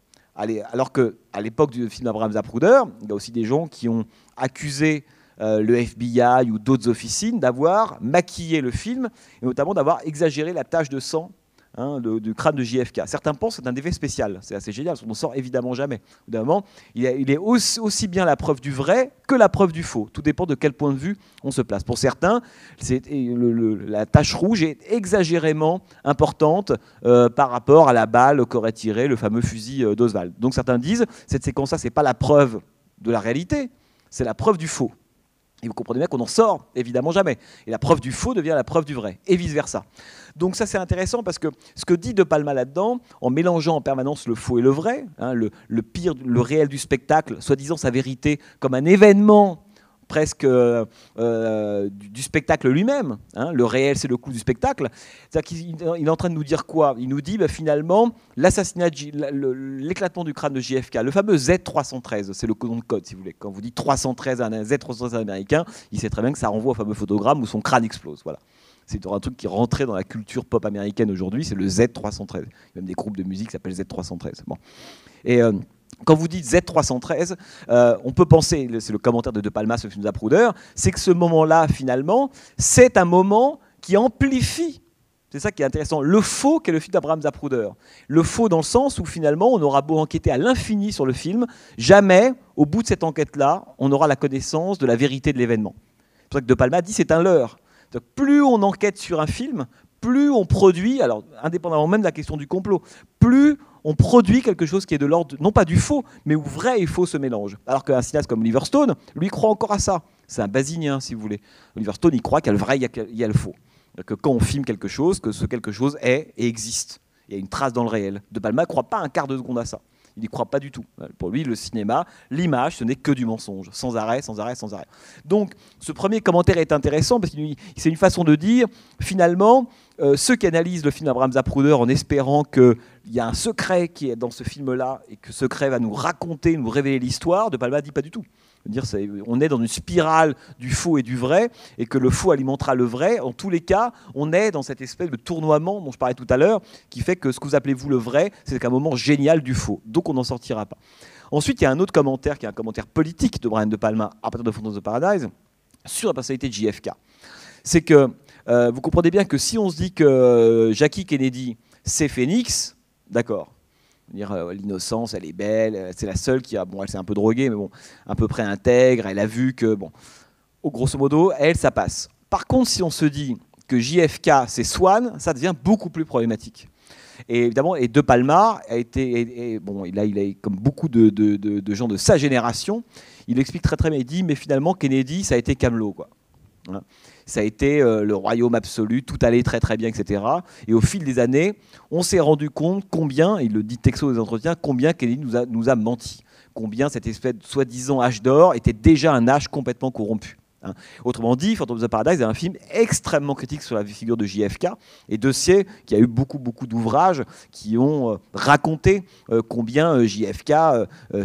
Alors qu'à l'époque du film d'Abraham Zapruder, il y a aussi des gens qui ont accusé le FBI ou d'autres officines d'avoir maquillé le film, et notamment d'avoir exagéré la tache de sang, hein, du crâne de JFK. Certains pensent que c'est un effet spécial. C'est assez génial, on n'en sort évidemment jamais. Évidemment, il est aussi bien la preuve du vrai que la preuve du faux. Tout dépend de quel point de vue on se place. Pour certains, la tache rouge est exagérément importante par rapport à la balle qu'aurait tiré le fameux fusil d'Oswald. Donc certains disent, cette séquence-là, ce n'est pas la preuve de la réalité, c'est la preuve du faux. Et vous comprenez bien qu'on n'en sort évidemment jamais. Et la preuve du faux devient la preuve du vrai, et vice-versa. Donc ça c'est intéressant parce que ce que dit De Palma là-dedans, en mélangeant en permanence le faux et le vrai, hein, le pire, le réel du spectacle, soi-disant sa vérité comme un événement presque du spectacle lui-même. Hein, le réel, c'est le coup du spectacle. C'est-à-dire qu'il est en train de nous dire quoi? Il nous dit finalement l'assassinat, l'éclatement du crâne de JFK, le fameux Z313, c'est le nom de code si vous voulez. Quand vous dites 313 à un Z313 américain, il sait très bien que ça renvoie au fameux photogramme où son crâne explose. Voilà. C'est un truc qui est rentré dans la culture pop américaine aujourd'hui, c'est le Z313. Il y a même des groupes de musique qui s'appellent Z313. Bon. Et quand vous dites Z313, on peut penser, c'est le commentaire de Palma sur le film de Zapruder, c'est que ce moment-là, finalement, c'est un moment qui amplifie, c'est ça qui est intéressant, le faux qu'est le film d'Abraham Zapruder. Le faux dans le sens où, finalement, on aura beau enquêter à l'infini sur le film, jamais, au bout de cette enquête-là, on aura la connaissance de la vérité de l'événement. C'est pour ça que De Palma dit c'est un leurre. Donc, plus on enquête sur un film, plus on produit, alors indépendamment même de la question du complot, plus on produit quelque chose qui est de l'ordre, non pas du faux, mais où vrai et faux se mélangent. Alors qu'un cinéaste comme Oliver Stone, lui, croit encore à ça. C'est un basinien, si vous voulez. Oliver Stone, il croit qu'il y a le vrai, il y a le faux. Que quand on filme quelque chose, que ce quelque chose est et existe. Il y a une trace dans le réel. De Palma ne croit pas un quart de seconde à ça. Il n'y croit pas du tout. Pour lui, le cinéma, l'image, ce n'est que du mensonge, sans arrêt, sans arrêt, sans arrêt. Donc, ce premier commentaire est intéressant parce que c'est une façon de dire, finalement, ceux qui analysent le film d'Abraham Zapruder en espérant qu'il y a un secret qui est dans ce film-là et que ce secret va nous raconter, nous révéler l'histoire, De Palma dit pas du tout. On est dans une spirale du faux et du vrai, et que le faux alimentera le vrai. En tous les cas, on est dans cette espèce de tournoiement dont je parlais tout à l'heure, qui fait que ce que vous appelez vous le vrai, c'est un moment génial du faux. Donc on n'en sortira pas. Ensuite, il y a un autre commentaire, qui est un commentaire politique de Brian De Palma, à partir de Phantom of the Paradise, sur la personnalité de JFK. C'est que vous comprenez bien que si on se dit que Jackie Kennedy, c'est Phoenix, d'accord. L'innocence, elle est belle, c'est la seule qui a, bon, elle s'est un peu droguée, mais bon, à peu près intègre, elle a vu que, bon, grosso modo, elle, ça passe. Par contre, si on se dit que JFK, c'est Swan, ça devient beaucoup plus problématique. Et évidemment, De Palma a été, bon, il a comme beaucoup de gens de sa génération, il explique très très bien, il dit, mais finalement, Kennedy, ça a été Camelot, quoi. Hein. Ça a été le royaume absolu, tout allait très très bien, etc. Et au fil des années, on s'est rendu compte combien, il le dit texto des entretiens, combien Kennedy nous a menti. Combien cette espèce de soi-disant âge d'or était déjà un âge complètement corrompu. Hein. Autrement dit, Phantom of the Paradise est un film extrêmement critique sur la figure de JFK, et de Dossier, qui a eu beaucoup d'ouvrages qui ont raconté combien JFK,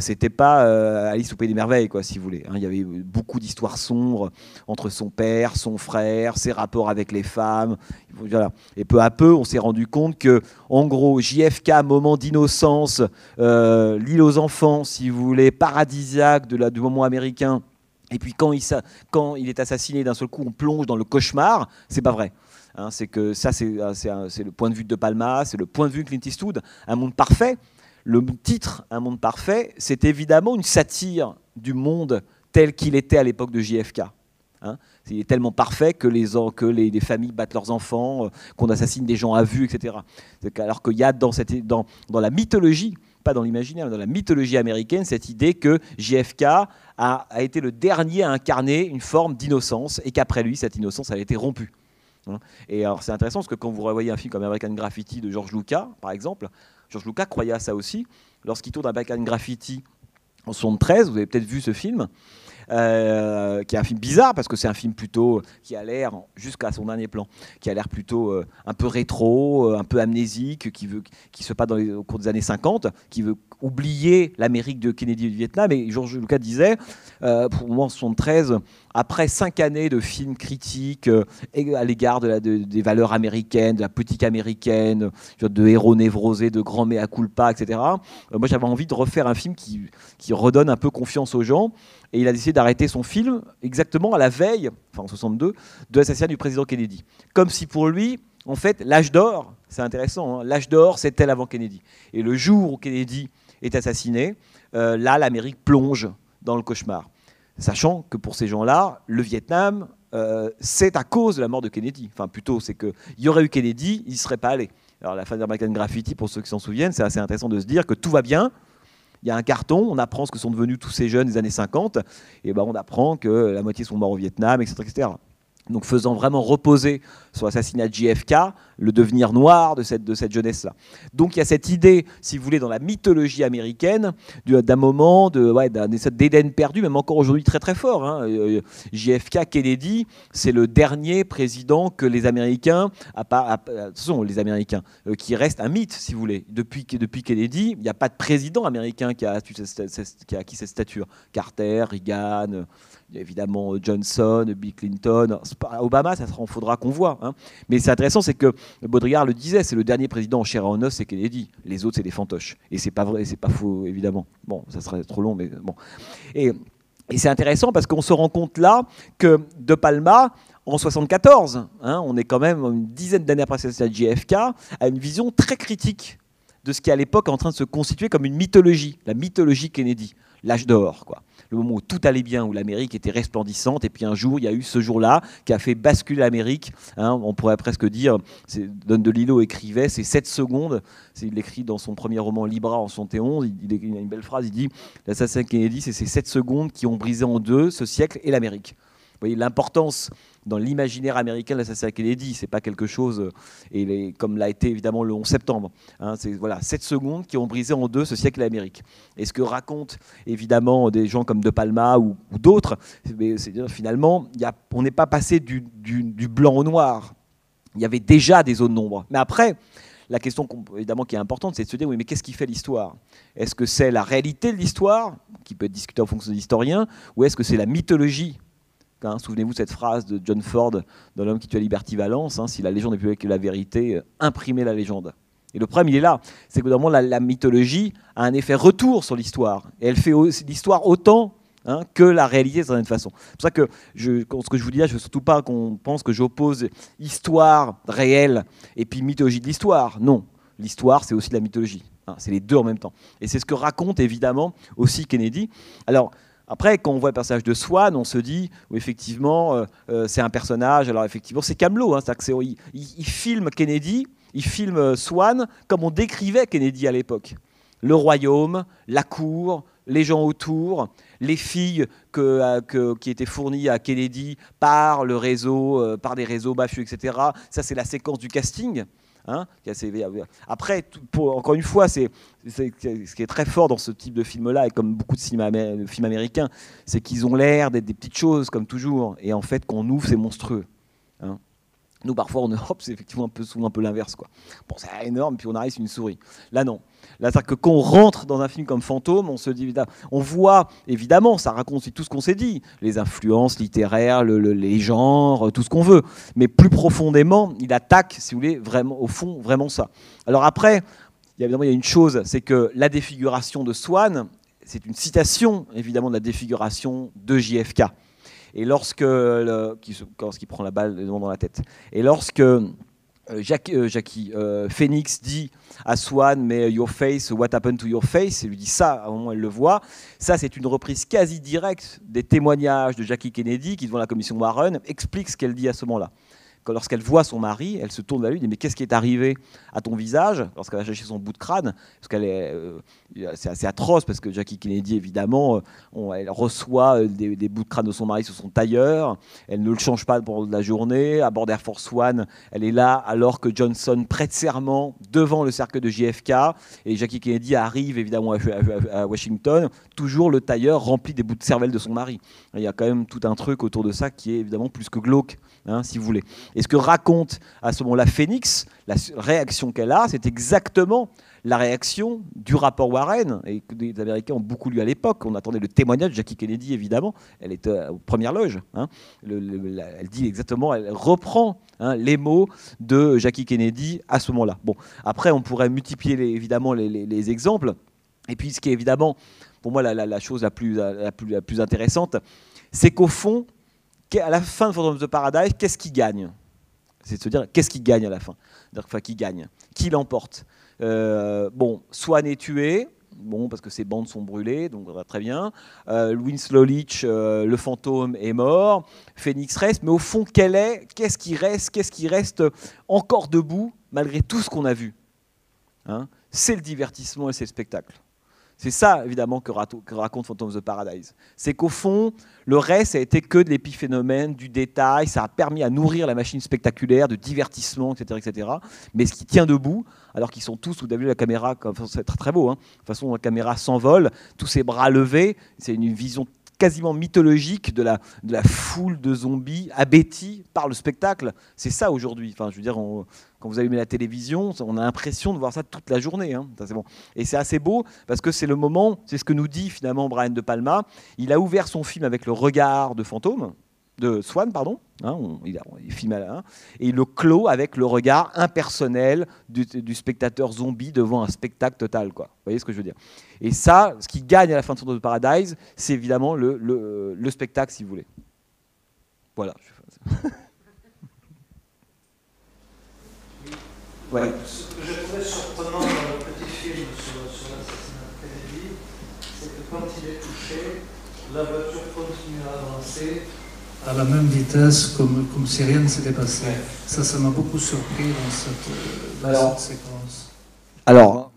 c'était pas Alice au Pays des Merveilles, quoi, si vous voulez. Hein. Il y avait beaucoup d'histoires sombres entre son père, son frère, ses rapports avec les femmes. Voilà. Et peu à peu, on s'est rendu compte que, en gros, JFK, moment d'innocence, l'île aux enfants, si vous voulez, paradisiaque du moment américain. Et puis quand il est assassiné, d'un seul coup, on plonge dans le cauchemar. C'est pas vrai. Hein, c'est que ça, c'est le point de vue de Palma, c'est le point de vue de Clint Eastwood. Un monde parfait. Le titre, Un monde parfait, c'est évidemment une satire du monde tel qu'il était à l'époque de JFK. Hein, il est tellement parfait que les familles battent leurs enfants, qu'on assassine des gens à vue, etc. Alors qu'il y a dans la mythologie, pas dans l'imaginaire, mais dans la mythologie américaine, cette idée que JFK a été le dernier à incarner une forme d'innocence et qu'après lui, cette innocence a été rompue. Et alors c'est intéressant parce que quand vous revoyez un film comme American Graffiti de George Lucas, par exemple, George Lucas croyait à ça aussi. Lorsqu'il tourne American Graffiti en 1973, vous avez peut-être vu ce film, qui est un film bizarre parce que c'est un film plutôt qui a l'air, jusqu'à son dernier plan, qui a l'air plutôt un peu rétro, un peu amnésique, qui se passe au cours des années 50, qui veut oublier l'Amérique de Kennedy et du Vietnam. Et George Lucas disait, pour moi en 1973, après 5 années de films critiques à l'égard des valeurs américaines, de la politique américaine, de héros névrosés, de grands mea culpa, etc., moi j'avais envie de refaire un film qui redonne un peu confiance aux gens. Et il a décidé d'arrêter son film exactement à la veille, enfin en 62, de l'assassinat du président Kennedy. Comme si pour lui, en fait, l'âge d'or, c'est intéressant, hein, l'âge d'or c'était avant Kennedy. Et le jour où Kennedy est assassiné, là l'Amérique plonge dans le cauchemar. Sachant que pour ces gens-là, le Vietnam, c'est à cause de la mort de Kennedy. Enfin plutôt, c'est qu'il y aurait eu Kennedy, il n'y serait pas allé. Alors la fin d'American Graffiti, pour ceux qui s'en souviennent, c'est assez intéressant de se dire que tout va bien. Il y a un carton, on apprend ce que sont devenus tous ces jeunes des années 50, et ben on apprend que la moitié sont morts au Vietnam, etc., etc. Donc faisant vraiment reposer sur l'assassinat de JFK le devenir noir de cette jeunesse-là. Donc il y a cette idée, si vous voulez, dans la mythologie américaine, d'un moment d'Éden perdu, même encore aujourd'hui très très fort. Hein. JFK, Kennedy, c'est le dernier président que les Américains, les Américains, qui reste un mythe, si vous voulez. Depuis Kennedy, il n'y a pas de président américain qui a acquis cette stature. Carter, Reagan, évidemment Johnson, Bill Clinton, Obama, ça faudra qu'on voit. Hein. Mais c'est intéressant, c'est que Baudrillard le disait, c'est le dernier président en chair et en os, c'est Kennedy. Les autres, c'est des fantoches. Et c'est pas vrai, c'est pas faux, évidemment. Bon, ça serait trop long, mais bon. Et c'est intéressant parce qu'on se rend compte là que De Palma, en 1974, hein, on est quand même une dizaine d'années après l'assassinat de JFK, a une vision très critique de ce qui à l'époque est en train de se constituer comme une mythologie, la mythologie Kennedy, l'âge d'or, quoi. le moment où tout allait bien, où l'Amérique était resplendissante, et puis un jour, il y a eu ce jour-là qui a fait basculer l'Amérique. Hein, on pourrait presque dire, Don DeLillo écrivait, c'est 7 secondes, il l'écrit dans son premier roman Libra en 71, il a une belle phrase, il dit « L'assassin Kennedy, c'est ces 7 secondes qui ont brisé en deux ce siècle et l'Amérique ». Vous voyez l'importance dans l'imaginaire américain de l'assassinat Kennedy, c'est pas quelque chose, comme l'a été évidemment le 11 septembre. Hein, c'est voilà, 7 secondes qui ont brisé en deux ce siècle et l'Amérique. Et ce que racontent évidemment des gens comme De Palma ou d'autres, c'est finalement, on n'est pas passé du blanc au noir. Il y avait déjà des zones d'ombre. Mais après, la question évidemment qui est importante, c'est de se dire, oui, mais qu'est-ce qui fait l'histoire? Est-ce que c'est la réalité de l'histoire, qui peut être discutée en fonction des historiens, ou est-ce que c'est la mythologie? Hein, souvenez-vous de cette phrase de John Ford dans L'homme qui tua Liberty Valance, hein, si la légende est plus belle que la vérité, imprimez la légende. Et le problème, il est là, c'est que normalement la mythologie a un effet retour sur l'histoire, et elle fait l'histoire autant que la réalité d'une certaine façon. C'est pour ça que ce que je vous dis là, je ne veux surtout pas qu'on pense que j'oppose histoire réelle et puis mythologie de l'histoire. Non, l'histoire, c'est aussi de la mythologie. Hein, c'est les deux en même temps. Et c'est ce que raconte évidemment aussi Kennedy. Alors, après, quand on voit le personnage de Swann, on se dit, effectivement, c'est un personnage. Alors, effectivement, c'est Camelot. Hein, il filme Kennedy, il filme Swann comme on décrivait Kennedy à l'époque. Le royaume, la cour, les gens autour, les filles qui étaient fournies à Kennedy par le réseau, par des réseaux mafieux, etc. Ça, c'est la séquence du casting. Hein, après, encore une fois, ce qui est très fort dans ce type de film-là, et comme beaucoup de films américains, c'est qu'ils ont l'air d'être des petites choses, comme toujours, et en fait, quand on ouvre, c'est monstrueux. Hein. Nous, parfois, en Europe, c'est effectivement souvent un peu l'inverse, quoi. Bon, c'est énorme, puis on arrive, c'est une souris. Là, non. Là, c'est-à-dire que quand on rentre dans un film comme Fantôme, on se dit, on voit, évidemment, ça raconte aussi tout ce qu'on s'est dit, les influences littéraires, les genres, tout ce qu'on veut. Mais plus profondément, il attaque, si vous voulez, vraiment, au fond, vraiment ça. Alors après, évidemment, il y a une chose, c'est que la défiguration de Swann, c'est une citation, évidemment, de la défiguration de JFK. Et lorsqu'il prend la balle dans la tête. Et lorsque Jackie Phoenix dit à Swann, mais your face, what happened to your face, il lui dit ça, à un moment elle le voit. Ça, c'est une reprise quasi directe des témoignages de Jackie Kennedy, qui, devant la commission Warren, explique ce qu'elle dit à ce moment-là. Lorsqu'elle voit son mari, elle se tourne vers lui et dit « Mais qu'est-ce qui est arrivé à ton visage ?» Lorsqu'elle va chercher son bout de crâne, parce qu'elle c'est assez atroce, parce que Jackie Kennedy, évidemment, elle reçoit des bouts de crâne de son mari sur son tailleur, elle ne le change pas pendant la journée, à bord d'Air Force One, elle est là alors que Johnson prête serment devant le cercueil de JFK, et Jackie Kennedy arrive évidemment à Washington, toujours le tailleur rempli des bouts de cervelle de son mari. Il y a quand même tout un truc autour de ça qui est évidemment plus que glauque, hein, si vous voulez. Et ce que raconte à ce moment-là Phoenix, la réaction qu'elle a, c'est exactement la réaction du rapport Warren, et que les Américains ont beaucoup lu à l'époque. On attendait le témoignage de Jackie Kennedy, évidemment. Elle était aux premières loges. Hein. Elle dit exactement, elle reprend les mots de Jackie Kennedy à ce moment-là. Bon, après, on pourrait multiplier évidemment les exemples. Et puis, ce qui est évidemment, pour moi, la chose la plus intéressante, c'est qu'au fond, à la fin de Phantom of the Paradise, qu'est-ce qui gagne? C'est de se dire, qu'est-ce qui gagne à la fin? Enfin, qui gagne? Qui l'emporte? Bon, Swann est tué, bon, parce que ses bandes sont brûlées, donc très bien. Winslow Leach, le fantôme, est mort. Phoenix reste, mais au fond, qu'est-ce qui reste? Qu'est-ce qui reste encore debout, malgré tout ce qu'on a vu, hein? C'est le divertissement et c'est le spectacle. C'est ça, évidemment, que raconte Phantom of the Paradise. C'est qu'au fond, le reste, ça a été que de l'épiphénomène, du détail, ça a permis à nourrir la machine spectaculaire, de divertissement, etc., etc. Mais ce qui tient debout, alors qu'ils sont tous, vous avez vu la caméra, c'est très, très beau, hein. De toute façon, la caméra s'envole, tous ses bras levés, c'est une vision quasiment mythologique de la foule de zombies abétis par le spectacle. C'est ça aujourd'hui. Enfin, je veux dire, quand vous allumez la télévision, on a l'impression de voir ça toute la journée. Hein. Ça, c'est bon. Et c'est assez beau parce que c'est le moment, c'est ce que nous dit finalement Brian De Palma. Il a ouvert son film avec le regard de fantôme, de Swann, pardon. Hein, il filme et il le clôt avec le regard impersonnel du spectateur zombie devant un spectacle total, quoi. Vous voyez ce que je veux dire? Et ça, ce qui gagne à la fin de Phantom of the Paradise, c'est évidemment le spectacle, si vous voulez. Voilà. Ouais. Ce que j'ai trouvé surprenant dans le petit film sur l'assassinat de Kennedy, c'est que quand il est touché, la voiture continue à avancer à la même vitesse comme si rien ne s'était passé. Ça m'a beaucoup surpris dans cette séquence. Alors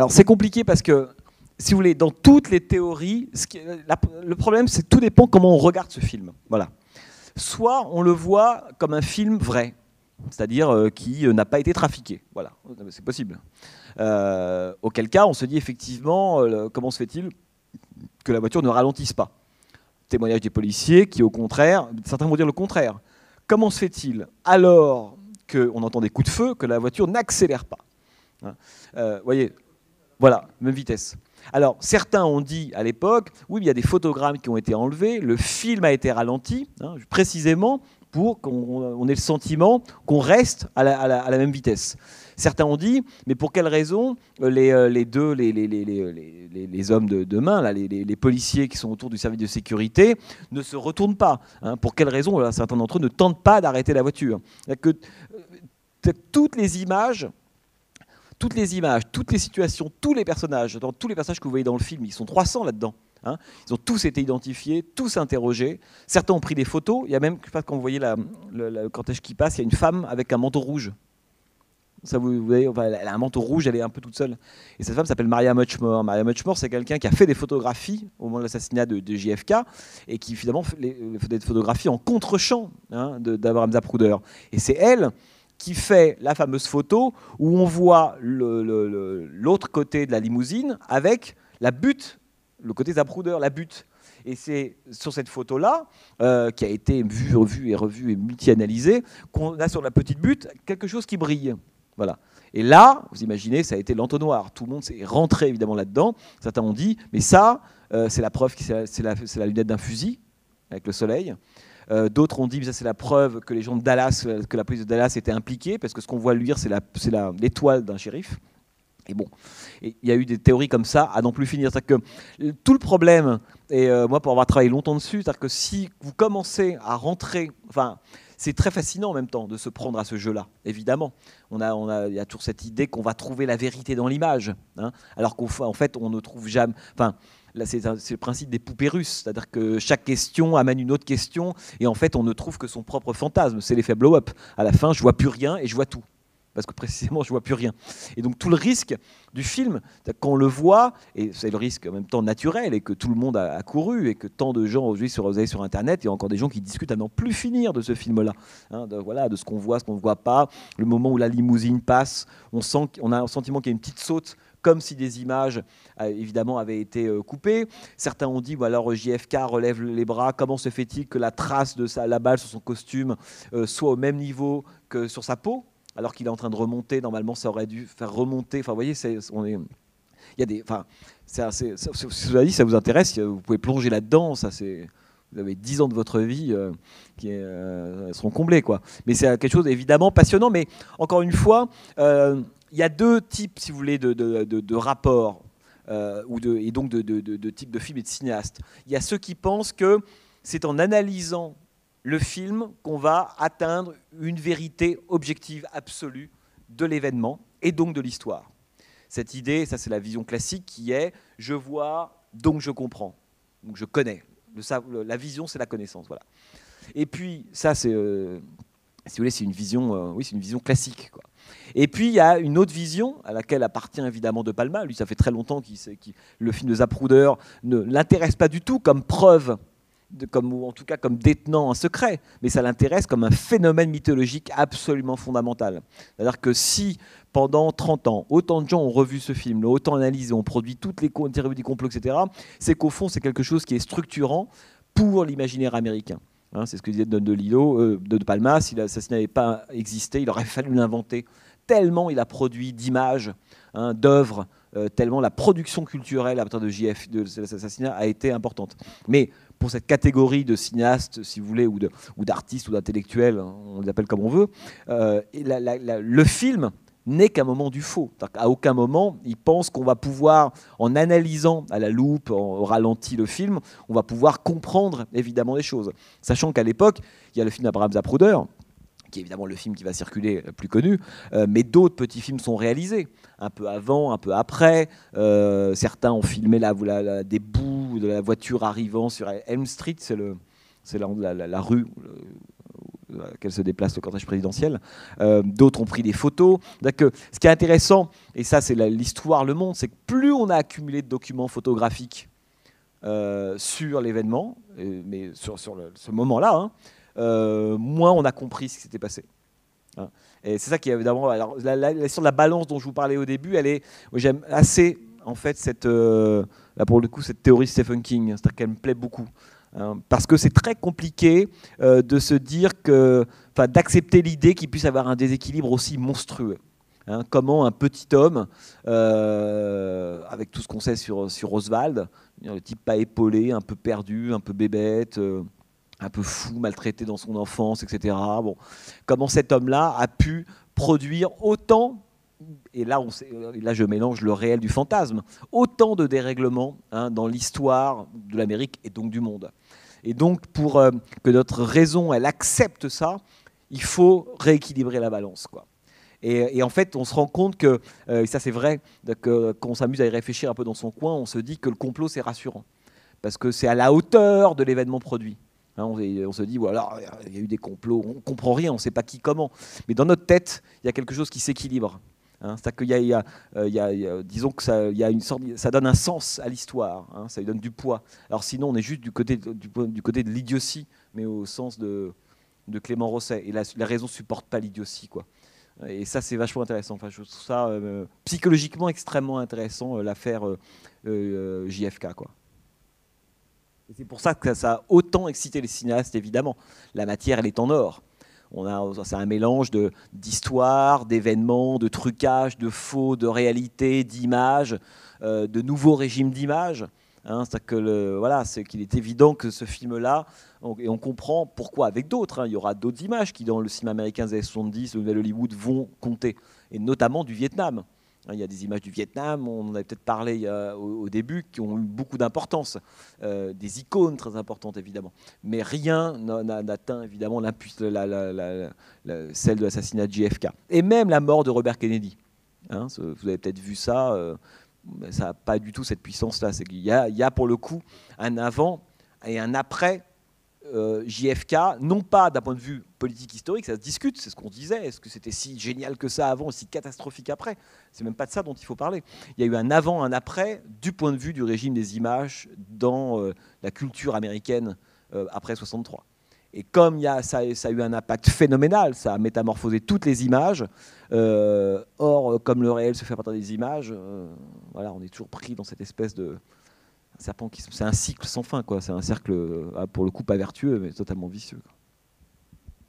c'est compliqué parce que, si vous voulez, dans toutes les théories, le problème, c'est que tout dépend comment on regarde ce film. Voilà. Soit on le voit comme un film vrai, c'est-à-dire qui n'a pas été trafiqué. Voilà, c'est possible. Auquel cas, on se dit effectivement, comment se fait-il que la voiture ne ralentisse pas? Témoignage des policiers qui, au contraire, certains vont dire le contraire. Comment se fait-il, alors qu'on entend des coups de feu, que la voiture n'accélère pas? Voyez, voilà, même vitesse. Alors, certains ont dit à l'époque, oui, mais il y a des photogrammes qui ont été enlevés, le film a été ralenti, précisément pour qu'on ait le sentiment qu'on reste à la même vitesse. Certains ont dit, mais pour quelle raison les hommes de main, là, les policiers qui sont autour du service de sécurité, ne se retournent pas? Pour quelle raison certains d'entre eux ne tentent pas d'arrêter la voiture? Toutes les images, toutes les situations, tous les personnages que vous voyez dans le film, ils sont 300 là-dedans. Ils ont tous été identifiés, tous interrogés. Certains ont pris des photos. Il y a même, quand vous voyez le cortège qui passe, il y a une femme avec un manteau rouge. Ça, vous voyez, enfin, elle a un manteau rouge, elle est un peu toute seule. Et cette femme s'appelle Maria Muchmore. Maria Muchmore, c'est quelqu'un qui a fait des photographies au moment de l'assassinat de JFK et qui finalement fait des photographies en contre-champ d'Abraham Zapruder. Et c'est elle qui fait la fameuse photo où on voit l'autre côté de la limousine avec la butte, le côté Zapruder, la butte. Et c'est sur cette photo-là, qui a été vue, revue et multi-analysée, qu'on a sur la petite butte quelque chose qui brille. Voilà. Et là, vous imaginez, ça a été l'entonnoir. Tout le monde s'est rentré évidemment là-dedans. Certains ont dit, mais ça, c'est la preuve que c'est la lunette d'un fusil avec le soleil. D'autres ont dit, mais ça c'est la preuve que les gens de Dallas, que la police de Dallas était impliquée, parce que ce qu'on voit luire, c'est l'étoile d'un shérif. Et bon, il y a eu des théories comme ça à n'en plus finir. C'est-à-dire que tout le problème, et moi pour avoir travaillé longtemps dessus, c'est-à-dire que si vous commencez à rentrer, enfin, c'est très fascinant en même temps de se prendre à ce jeu-là, évidemment. Il y a toujours cette idée qu'on va trouver la vérité dans l'image, alors qu'en fait, on ne trouve jamais... Enfin, là, c'est le principe des poupées russes, c'est-à-dire que chaque question amène une autre question, et en fait, on ne trouve que son propre fantasme. C'est l'effet blow-up. À la fin, je vois plus rien et je vois tout. Parce que précisément, je vois plus rien. Et donc tout le risque du film, quand on le voit, et c'est le risque en même temps naturel, et que tout le monde a couru, et que tant de gens aujourd'hui sur Internet, il y a encore des gens qui discutent à n'en plus finir de ce film-là, de ce qu'on voit, ce qu'on ne voit pas. Le moment où la limousine passe, on a un sentiment qu'il y a une petite saute, comme si des images, évidemment, avaient été coupées. Certains ont dit, alors JFK relève les bras, comment se fait-il que la trace de la balle sur son costume soit au même niveau que sur sa peau, alors qu'il est en train de remonter? Normalement, ça aurait dû faire remonter. Enfin, vous voyez, il y a des... Enfin, ça vous intéresse, vous pouvez plonger là-dedans. Vous avez 10 ans de votre vie qui seront comblés, quoi. Mais c'est quelque chose évidemment passionnant. Mais encore une fois, il y a deux types, si vous voulez, de rapports et donc de types de films et de cinéastes. Il y a ceux qui pensent que c'est en analysant le film qu'on va atteindre une vérité objective absolue de l'événement et donc de l'histoire. Cette idée, ça c'est la vision classique qui est « je vois, donc je comprends ». Donc je connais. La vision, c'est la connaissance. Voilà. Et puis, ça c'est... si vous voulez, c'est une vision, c'est une vision classique, quoi. Et puis il y a une autre vision à laquelle appartient évidemment De Palma. Lui, ça fait très longtemps que le film de Zapruder ne l'intéresse pas du tout comme preuve, ou en tout cas comme détenant un secret, mais ça l'intéresse comme un phénomène mythologique absolument fondamental. C'est-à-dire que si pendant 30 ans, autant de gens ont revu ce film, l'ont autant analysé, ont produit toutes les théories du complot, etc., c'est qu'au fond, c'est quelque chose qui est structurant pour l'imaginaire américain. C'est ce que disait De Palma. Si l'assassinat n'avait pas existé, il aurait fallu l'inventer. Tellement il a produit d'images, d'œuvres, tellement la production culturelle à partir de l'assassinat a été importante. Mais pour cette catégorie de cinéastes, si vous voulez, ou d'artistes ou d'intellectuels, on les appelle comme on veut, le film n'est qu'un moment du faux. À aucun moment, ils pensent qu'on va pouvoir, en analysant à la loupe, au ralenti le film, on va pouvoir comprendre évidemment les choses. Sachant qu'à l'époque, il y a le film d'Abraham Zapruder, qui est évidemment le film qui va circuler le plus connu, mais d'autres petits films sont réalisés, un peu avant, un peu après. Certains ont filmé des bouts de la voiture arrivant sur Elm Street, c'est la rue à laquelle se déplace le cortège présidentiel. D'autres ont pris des photos. Donc, ce qui est intéressant, et ça c'est l'histoire le montre, c'est que plus on a accumulé de documents photographiques sur l'événement, mais sur ce moment-là, hein, moins on a compris ce qui s'était passé. Hein. Et c'est ça qui est évidemment. Alors, sur la balance dont je vous parlais au début, j'aime assez en fait là pour le coup cette théorie de Stephen King, c'est-à-dire qu'elle me plaît beaucoup. Hein, parce que c'est très compliqué de se dire d'accepter l'idée qu'il puisse avoir un déséquilibre aussi monstrueux. Hein, comment un petit homme, avec tout ce qu'on sait sur Oswald, le type pas épaulé, un peu perdu, un peu bébête, un peu fou, maltraité dans son enfance, etc. Bon, comment cet homme-là a pu produire autant, et là je mélange le réel du fantasme, autant de dérèglements dans l'histoire de l'Amérique et donc du monde. Et donc pour que notre raison elle accepte ça, il faut rééquilibrer la balance, quoi. Et en fait, on se rend compte que, et ça c'est vrai, quand on s'amuse à y réfléchir un peu dans son coin, on se dit que le complot c'est rassurant, parce que c'est à la hauteur de l'événement produit. Hein, on se dit, voilà, il y a eu des complots, on ne comprend rien, on ne sait pas qui, comment. Mais dans notre tête, il y a quelque chose qui s'équilibre. Hein, c'est-à-dire qu'il disons que ça donne un sens à l'histoire, hein, ça lui donne du poids. Alors sinon, on est juste du côté de l'idiotie, mais au sens de Clément Rosset. Et la raison ne supporte pas l'idiotie, quoi. Et ça, c'est vachement intéressant. Enfin, je trouve ça psychologiquement extrêmement intéressant, l'affaire JFK, quoi. Et c'est pour ça que ça a autant excité les cinéastes, évidemment. La matière, elle est en or. C'est un mélange d'histoire, d'événements, de trucage, de faux, de réalité, d'images, de nouveaux régimes d'images. Hein, c'est qu'il est évident que ce film-là, et on comprend pourquoi avec d'autres, hein, il y aura d'autres images qui, dans le cinéma américain des années 70, le nouvel Hollywood, vont compter, et notamment du Vietnam. Hein, il y a des images du Vietnam, on en avait peut-être parlé au début, qui ont eu beaucoup d'importance, des icônes très importantes évidemment, mais rien n'atteint évidemment celle de l'assassinat de JFK, et même la mort de Robert Kennedy. Hein, vous avez peut-être vu ça. Ça n'a pas du tout cette puissance-là. C'est qu'il y a pour le coup un avant et un après JFK, non pas d'un point de vue politique historique, ça se discute, c'est ce qu'on disait, est-ce que c'était si génial que ça avant, si catastrophique après? C'est même pas de ça dont il faut parler. Il y a eu un avant, un après, du point de vue du régime des images dans la culture américaine après 63. Et comme ça a eu un impact phénoménal, ça a métamorphosé toutes les images. Or, comme le réel se fait à partir des images, voilà, on est toujours pris dans cette espèce de serpent c'est un cycle sans fin, quoi. C'est un cercle, pour le coup, pas vertueux, mais totalement vicieux, quoi.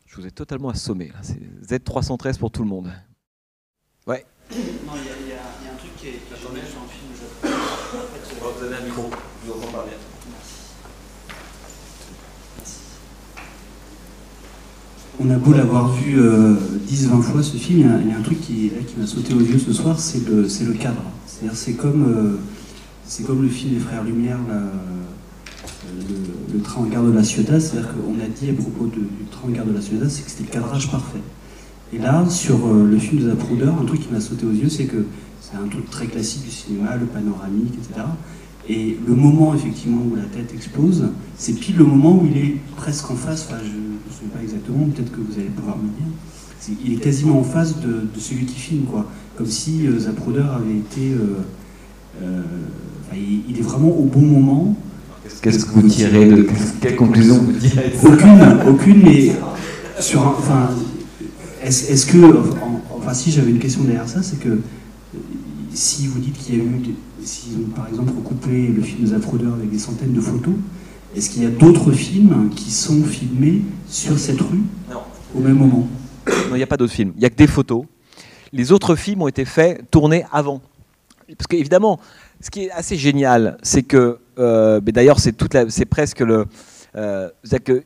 Je vous ai totalement assommé, là. C'est Z313 pour tout le monde. Ouais. Non, il y a un truc qui est tourné sur un film. Vous avez un micro, je vous entends pas bien. On a beau l'avoir vu 10-20 fois ce film, il y a un truc qui m'a sauté aux yeux ce soir, c'est le cadre. C'est-à-dire c'est comme le film des Frères Lumière, le train en gare de la Ciotat. C'est-à-dire qu'on a dit à propos du train en gare de la Ciotat, c'est que c'était le cadrage parfait. Et là, sur le film de Zapruder, un truc qui m'a sauté aux yeux, c'est que c'est un truc très classique du cinéma, le panoramique, etc. Et le moment, effectivement, où la tête explose, c'est pile le moment où il est presque en face, enfin, je ne sais pas exactement, peut-être que vous allez pouvoir me dire, il est quasiment en face de celui qui filme, quoi. Comme si Zapruder avait été... il est vraiment au bon moment. Qu'est-ce que vous tirez de... Quelle conclusion vous tirez? Aucune, mais sur un... Enfin, est-ce que... Enfin, si j'avais une question derrière ça, c'est que si vous dites qu'il y a eu... Si ont par exemple recoupé le film de Zapruder avec des centaines de photos, est-ce qu'il y a d'autres films qui sont filmés sur cette rue au même moment? Non, il n'y a pas d'autres films. Il n'y a que des photos. Les autres films ont été tournés avant. Parce qu'évidemment, ce qui est assez génial, c'est que... mais d'ailleurs, c'est presque le... c'est-à-dire que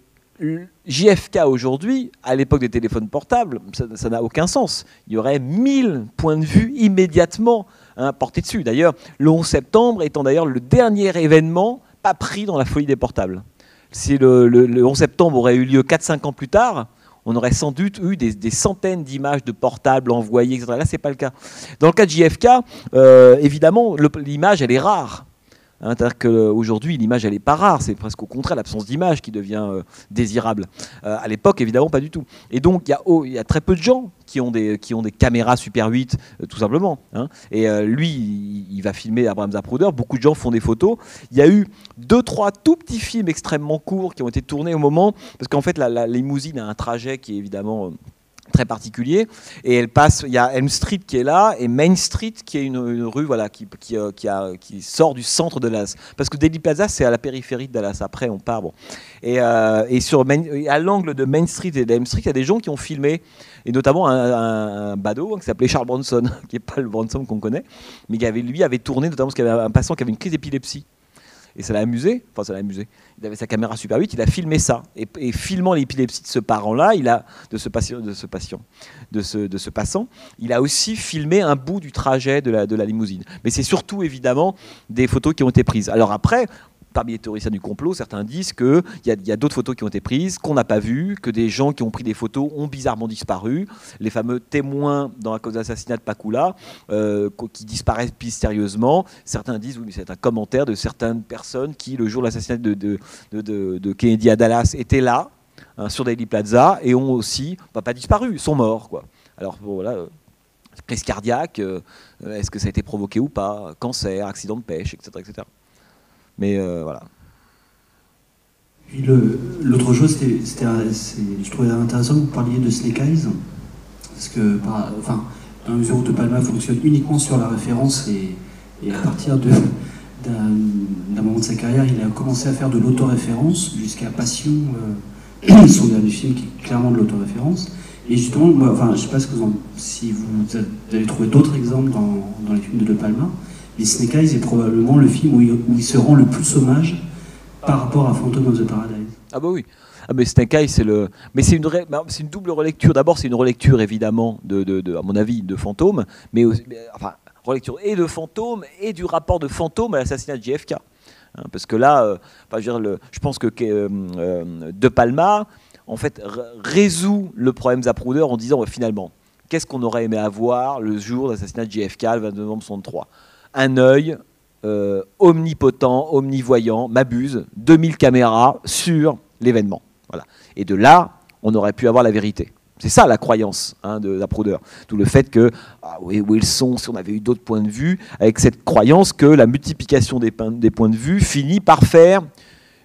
JFK aujourd'hui, à l'époque des téléphones portables, ça n'a aucun sens. Il y aurait 1000 points de vue immédiatement portés dessus. D'ailleurs, le 11 septembre étant d'ailleurs le dernier événement pas pris dans la folie des portables. Si le 11 septembre aurait eu lieu 4-5 ans plus tard, on aurait sans doute eu des centaines d'images de portables envoyées, etc. Là, c'est pas le cas. Dans le cas de JFK, évidemment, l'image, elle est rare. Hein, c'est-à-dire qu'aujourd'hui, l'image, elle n'est pas rare. C'est presque au contraire l'absence d'image qui devient désirable. À l'époque, évidemment, pas du tout. Et donc, il y a très peu de gens qui ont des caméras Super 8, tout simplement. Hein. Et lui, il va filmer Abraham Zapruder. Beaucoup de gens font des photos. Il y a eu 2-3 tout petits films extrêmement courts qui ont été tournés au moment, parce qu'en fait, la limousine a un trajet qui est évidemment très particulier, et elle passe, il y a Elm Street qui est là, et Main Street qui est une rue voilà, qui sort du centre de Dallas. Parce que Dealey Plaza, c'est à la périphérie de Dallas. Après, on part. Bon. Et à l'angle de Main Street et d'Elm Street, il y a des gens qui ont filmé, et notamment un badaud qui s'appelait Charles Bronson, qui n'est pas le Bronson qu'on connaît, mais qui avait tourné, notamment parce qu'il y avait un passant qui avait une crise d'épilepsie. Et ça l'a amusé, il avait sa caméra Super 8, il a filmé ça. Et filmant l'épilepsie de ce parent-là, de ce passant, il a aussi filmé un bout du trajet de la limousine. Mais c'est surtout, évidemment, des photos qui ont été prises. Alors après, parmi les théoriciens du complot, certains disent qu'il y a d'autres photos qui ont été prises, qu'on n'a pas vues, que des gens qui ont pris des photos ont bizarrement disparu. Les fameux témoins dans la cause d'assassinat de Pakula, qui disparaissent mystérieusement. Certains disent, oui, mais c'est un commentaire de certaines personnes qui, le jour de l'assassinat de Kennedy à Dallas, étaient là, hein, sur Dealey Plaza, et ont aussi, pas disparu, sont morts, quoi. Alors, bon, voilà, crise cardiaque, est-ce que ça a été provoqué ou pas, cancer, accident de pêche, etc. etc. Mais voilà. Puis l'autre chose, je trouvais intéressant que vous parliez de Snake Eyes, parce que, dans la mesure où De Palma fonctionne uniquement sur la référence, et à partir d'un moment de sa carrière, il a commencé à faire de l'autoréférence jusqu'à Passion, son dernier film qui est clairement de l'autoréférence. Et justement, je ne sais pas si vous avez trouvé d'autres exemples dans les films de Palma. Et Snake Eyes est probablement le film où il se rend le plus hommage par rapport à Phantom of the Paradise. Ah bah oui. Ah mais Snake Eyes, c'est une double relecture. D'abord, c'est une relecture évidemment à mon avis, de Fantôme, mais relecture et de Fantôme et du rapport de Fantôme à l'assassinat de JFK. Hein, parce que là, je pense que De Palma, en fait, résout le problème Zapruder en disant finalement, qu'est-ce qu'on aurait aimé avoir le jour de l'assassinat de JFK, le 22 novembre 1963 ? Un œil omnipotent, omnivoyant, m'abuse, 2000 caméras sur l'événement. Voilà. Et de là, on aurait pu avoir la vérité. C'est ça la croyance, hein, de Zapruder. Tout le fait que, Wilson, si on avait eu d'autres points de vue, avec cette croyance que la multiplication des points de vue finit par faire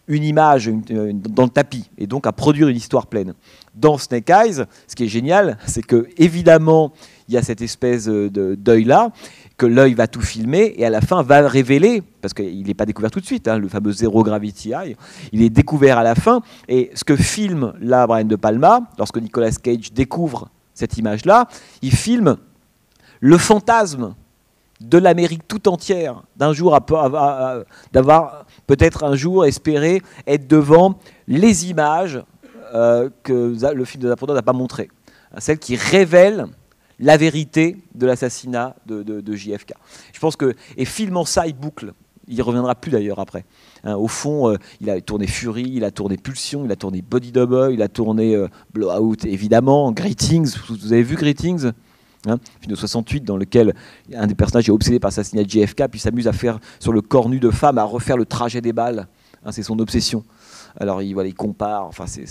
une image dans le tapis, et donc à produire une histoire pleine. Dans Snake Eyes, ce qui est génial, c'est que évidemment, il y a cette espèce d'œil-là, que l'œil va tout filmer, et à la fin va révéler, parce qu'il n'est pas découvert tout de suite, hein, le fameux Zero Gravity Eye, il est découvert à la fin, et ce que filme là Brian De Palma, lorsque Nicolas Cage découvre cette image-là, il filme le fantasme de l'Amérique tout entière, d'un jour d'avoir peut-être un jour espéré être devant les images que le film de Zapruder n'a pas montrées, celles qui révèlent la vérité de l'assassinat de JFK. Je pense que, et filmant ça, il boucle. Il ne reviendra plus d'ailleurs après. Hein, au fond, il a tourné Fury, il a tourné Pulsion, il a tourné Body Double, il a tourné Blowout, évidemment, Greetings. Vous avez vu Greetings ? Hein, film de 68 dans lequel un des personnages est obsédé par l'assassinat de JFK, puis s'amuse à faire sur le corps nu de femme, à refaire le trajet des balles. Hein, c'est son obsession. Alors il compare, enfin c'est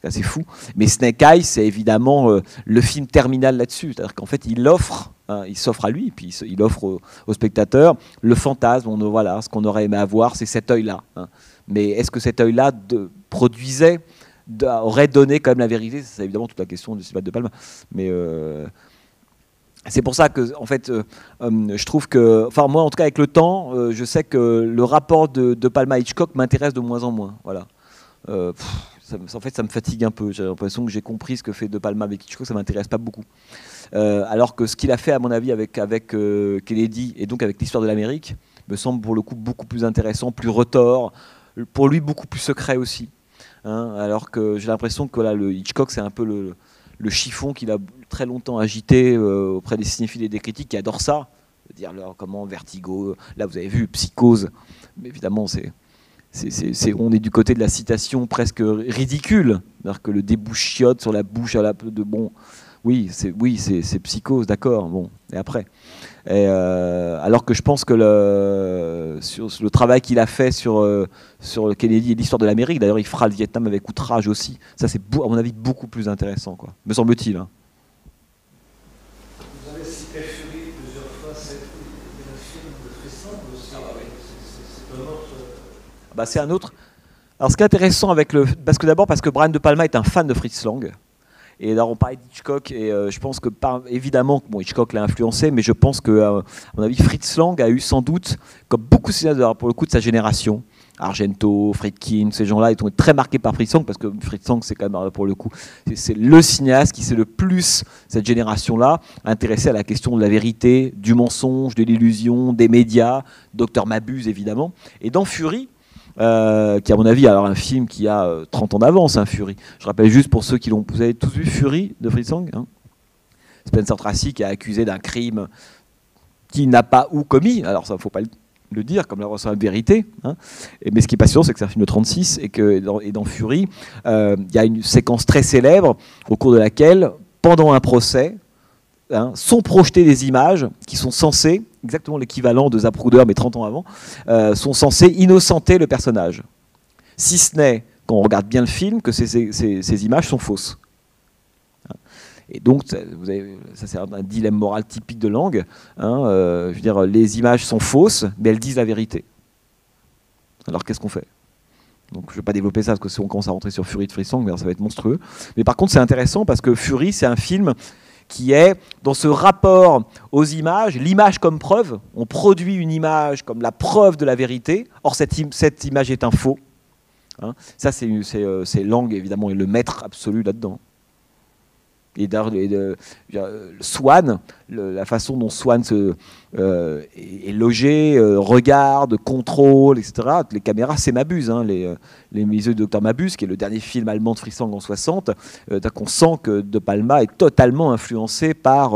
assez fou. Mais Snake Eyes, c'est évidemment le film terminal là-dessus. C'est-à-dire qu'en fait, il s'offre à lui, puis il offre au spectateur le fantasme. Voilà, ce qu'on aurait aimé avoir, c'est cet œil-là. Hein. Mais est-ce que cet œil-là aurait donné quand même la vérité ? C'est évidemment toute la question du cinéma de Palma. Mais c'est pour ça que, en fait, je trouve que, enfin moi en tout cas avec le temps, je sais que le rapport de Palma à Hitchcock m'intéresse de moins en moins. Voilà. En fait, ça me fatigue un peu. J'ai l'impression que j'ai compris ce que fait De Palma avec Hitchcock, ça m'intéresse pas beaucoup. Alors que ce qu'il a fait, à mon avis, avec Kennedy et donc avec l'histoire de l'Amérique, me semble pour le coup beaucoup plus intéressant, plus retors, pour lui beaucoup plus secret aussi. Hein, alors que j'ai l'impression que voilà, le Hitchcock, c'est un peu le chiffon qu'il a très longtemps agité auprès des cinéphiles et des critiques qui adorent ça, dire comment Vertigo, là vous avez vu Psychose, mais évidemment on est du côté de la citation presque ridicule, c'est-à-dire que le débouchiote sur la bouche à la de bon. Oui, c'est Psychose, d'accord. Bon, et après. Alors que je pense que sur le travail qu'il a fait sur le Kennedy et l'histoire de l'Amérique, d'ailleurs, il fera le Vietnam avec outrage aussi. Ça, c'est à mon avis beaucoup plus intéressant, quoi. Me semble-t-il. Hein. Vous avez cité Fury plusieurs fois. C'est le film de Frisson aussi. C'est un autre. Bah, c'est un autre. Alors, ce qui est intéressant avec parce que Brian De Palma est un fan de Fritz Lang. Et alors on parlait d'Hitchcock, et je pense que, évidemment, bon, Hitchcock l'a influencé, mais je pense que, à mon avis, Fritz Lang a eu sans doute, comme beaucoup de cinéastes pour le coup de sa génération, Argento, Friedkin, ces gens-là, ils ont été très marqués par Fritz Lang, parce que Fritz Lang, c'est quand même, pour le coup, c'est le cinéaste qui s'est le plus, cette génération-là, intéressé à la question de la vérité, du mensonge, de l'illusion, des médias, Dr Mabuse, évidemment. Et dans Fury, qui à mon avis alors un film qui a 30 ans d'avance, hein, Fury. Je rappelle juste pour ceux qui l'ont, vous avez tous vu Fury de Fritz Lang, hein, Spencer Tracy qui est accusé d'un crime qu'il n'a pas commis, alors ça faut pas le dire comme la vérité, hein. Mais ce qui est passionnant, c'est que c'est un film de 36 et dans Fury il y a une séquence très célèbre au cours de laquelle pendant un procès sont projetées des images qui sont censées, exactement l'équivalent de Zapruder mais 30 ans avant, sont censées innocenter le personnage. Si ce n'est, quand on regarde bien le film, que ces images sont fausses. Et donc, ça c'est un dilemme moral typique de Lang. Je veux dire, les images sont fausses, mais elles disent la vérité. Alors qu'est-ce qu'on fait ? Donc je ne vais pas développer ça, parce que si on commence à rentrer sur Fury de Fritz Lang, ça va être monstrueux. Mais par contre, c'est intéressant, parce que Fury, c'est un film qui est dans ce rapport aux images, l'image comme preuve. On produit une image comme la preuve de la vérité. Or, cette image est un faux. Hein. Ça, c'est Lang, évidemment, est le maître absolu là-dedans. Et Swan, la façon dont Swan est logé, regarde, contrôle, etc. Les caméras, c'est Mabuse, hein, les yeux de Dr Mabuse, qui est le dernier film allemand de Fritz Lang en 60. On sent que De Palma est totalement influencé par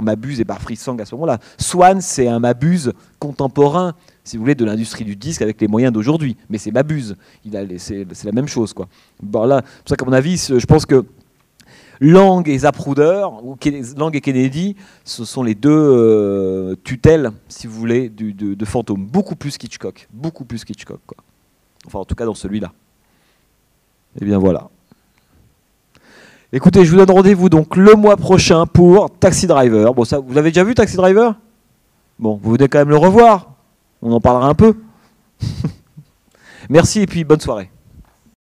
Mabuse et par Fritz Lang à ce moment-là. Swan, c'est un Mabuse contemporain, si vous voulez, de l'industrie du disque avec les moyens d'aujourd'hui. Mais c'est Mabuse. C'est la même chose, quoi. Bon, là, c'est pour ça qu'à mon avis, je pense que Lang et Zapruder, ou Lang et Kennedy, ce sont les deux tutelles, si vous voulez, de Fantôme. Beaucoup plus qu'Hitchcock. Beaucoup plus qu'Hitchcock, quoi. Enfin, en tout cas, dans celui-là. Et bien voilà. Écoutez, je vous donne rendez-vous donc le mois prochain pour Taxi Driver. Bon, ça, vous l'avez déjà vu, Taxi Driver ? Bon, vous venez quand même le revoir. On en parlera un peu. Merci et puis bonne soirée.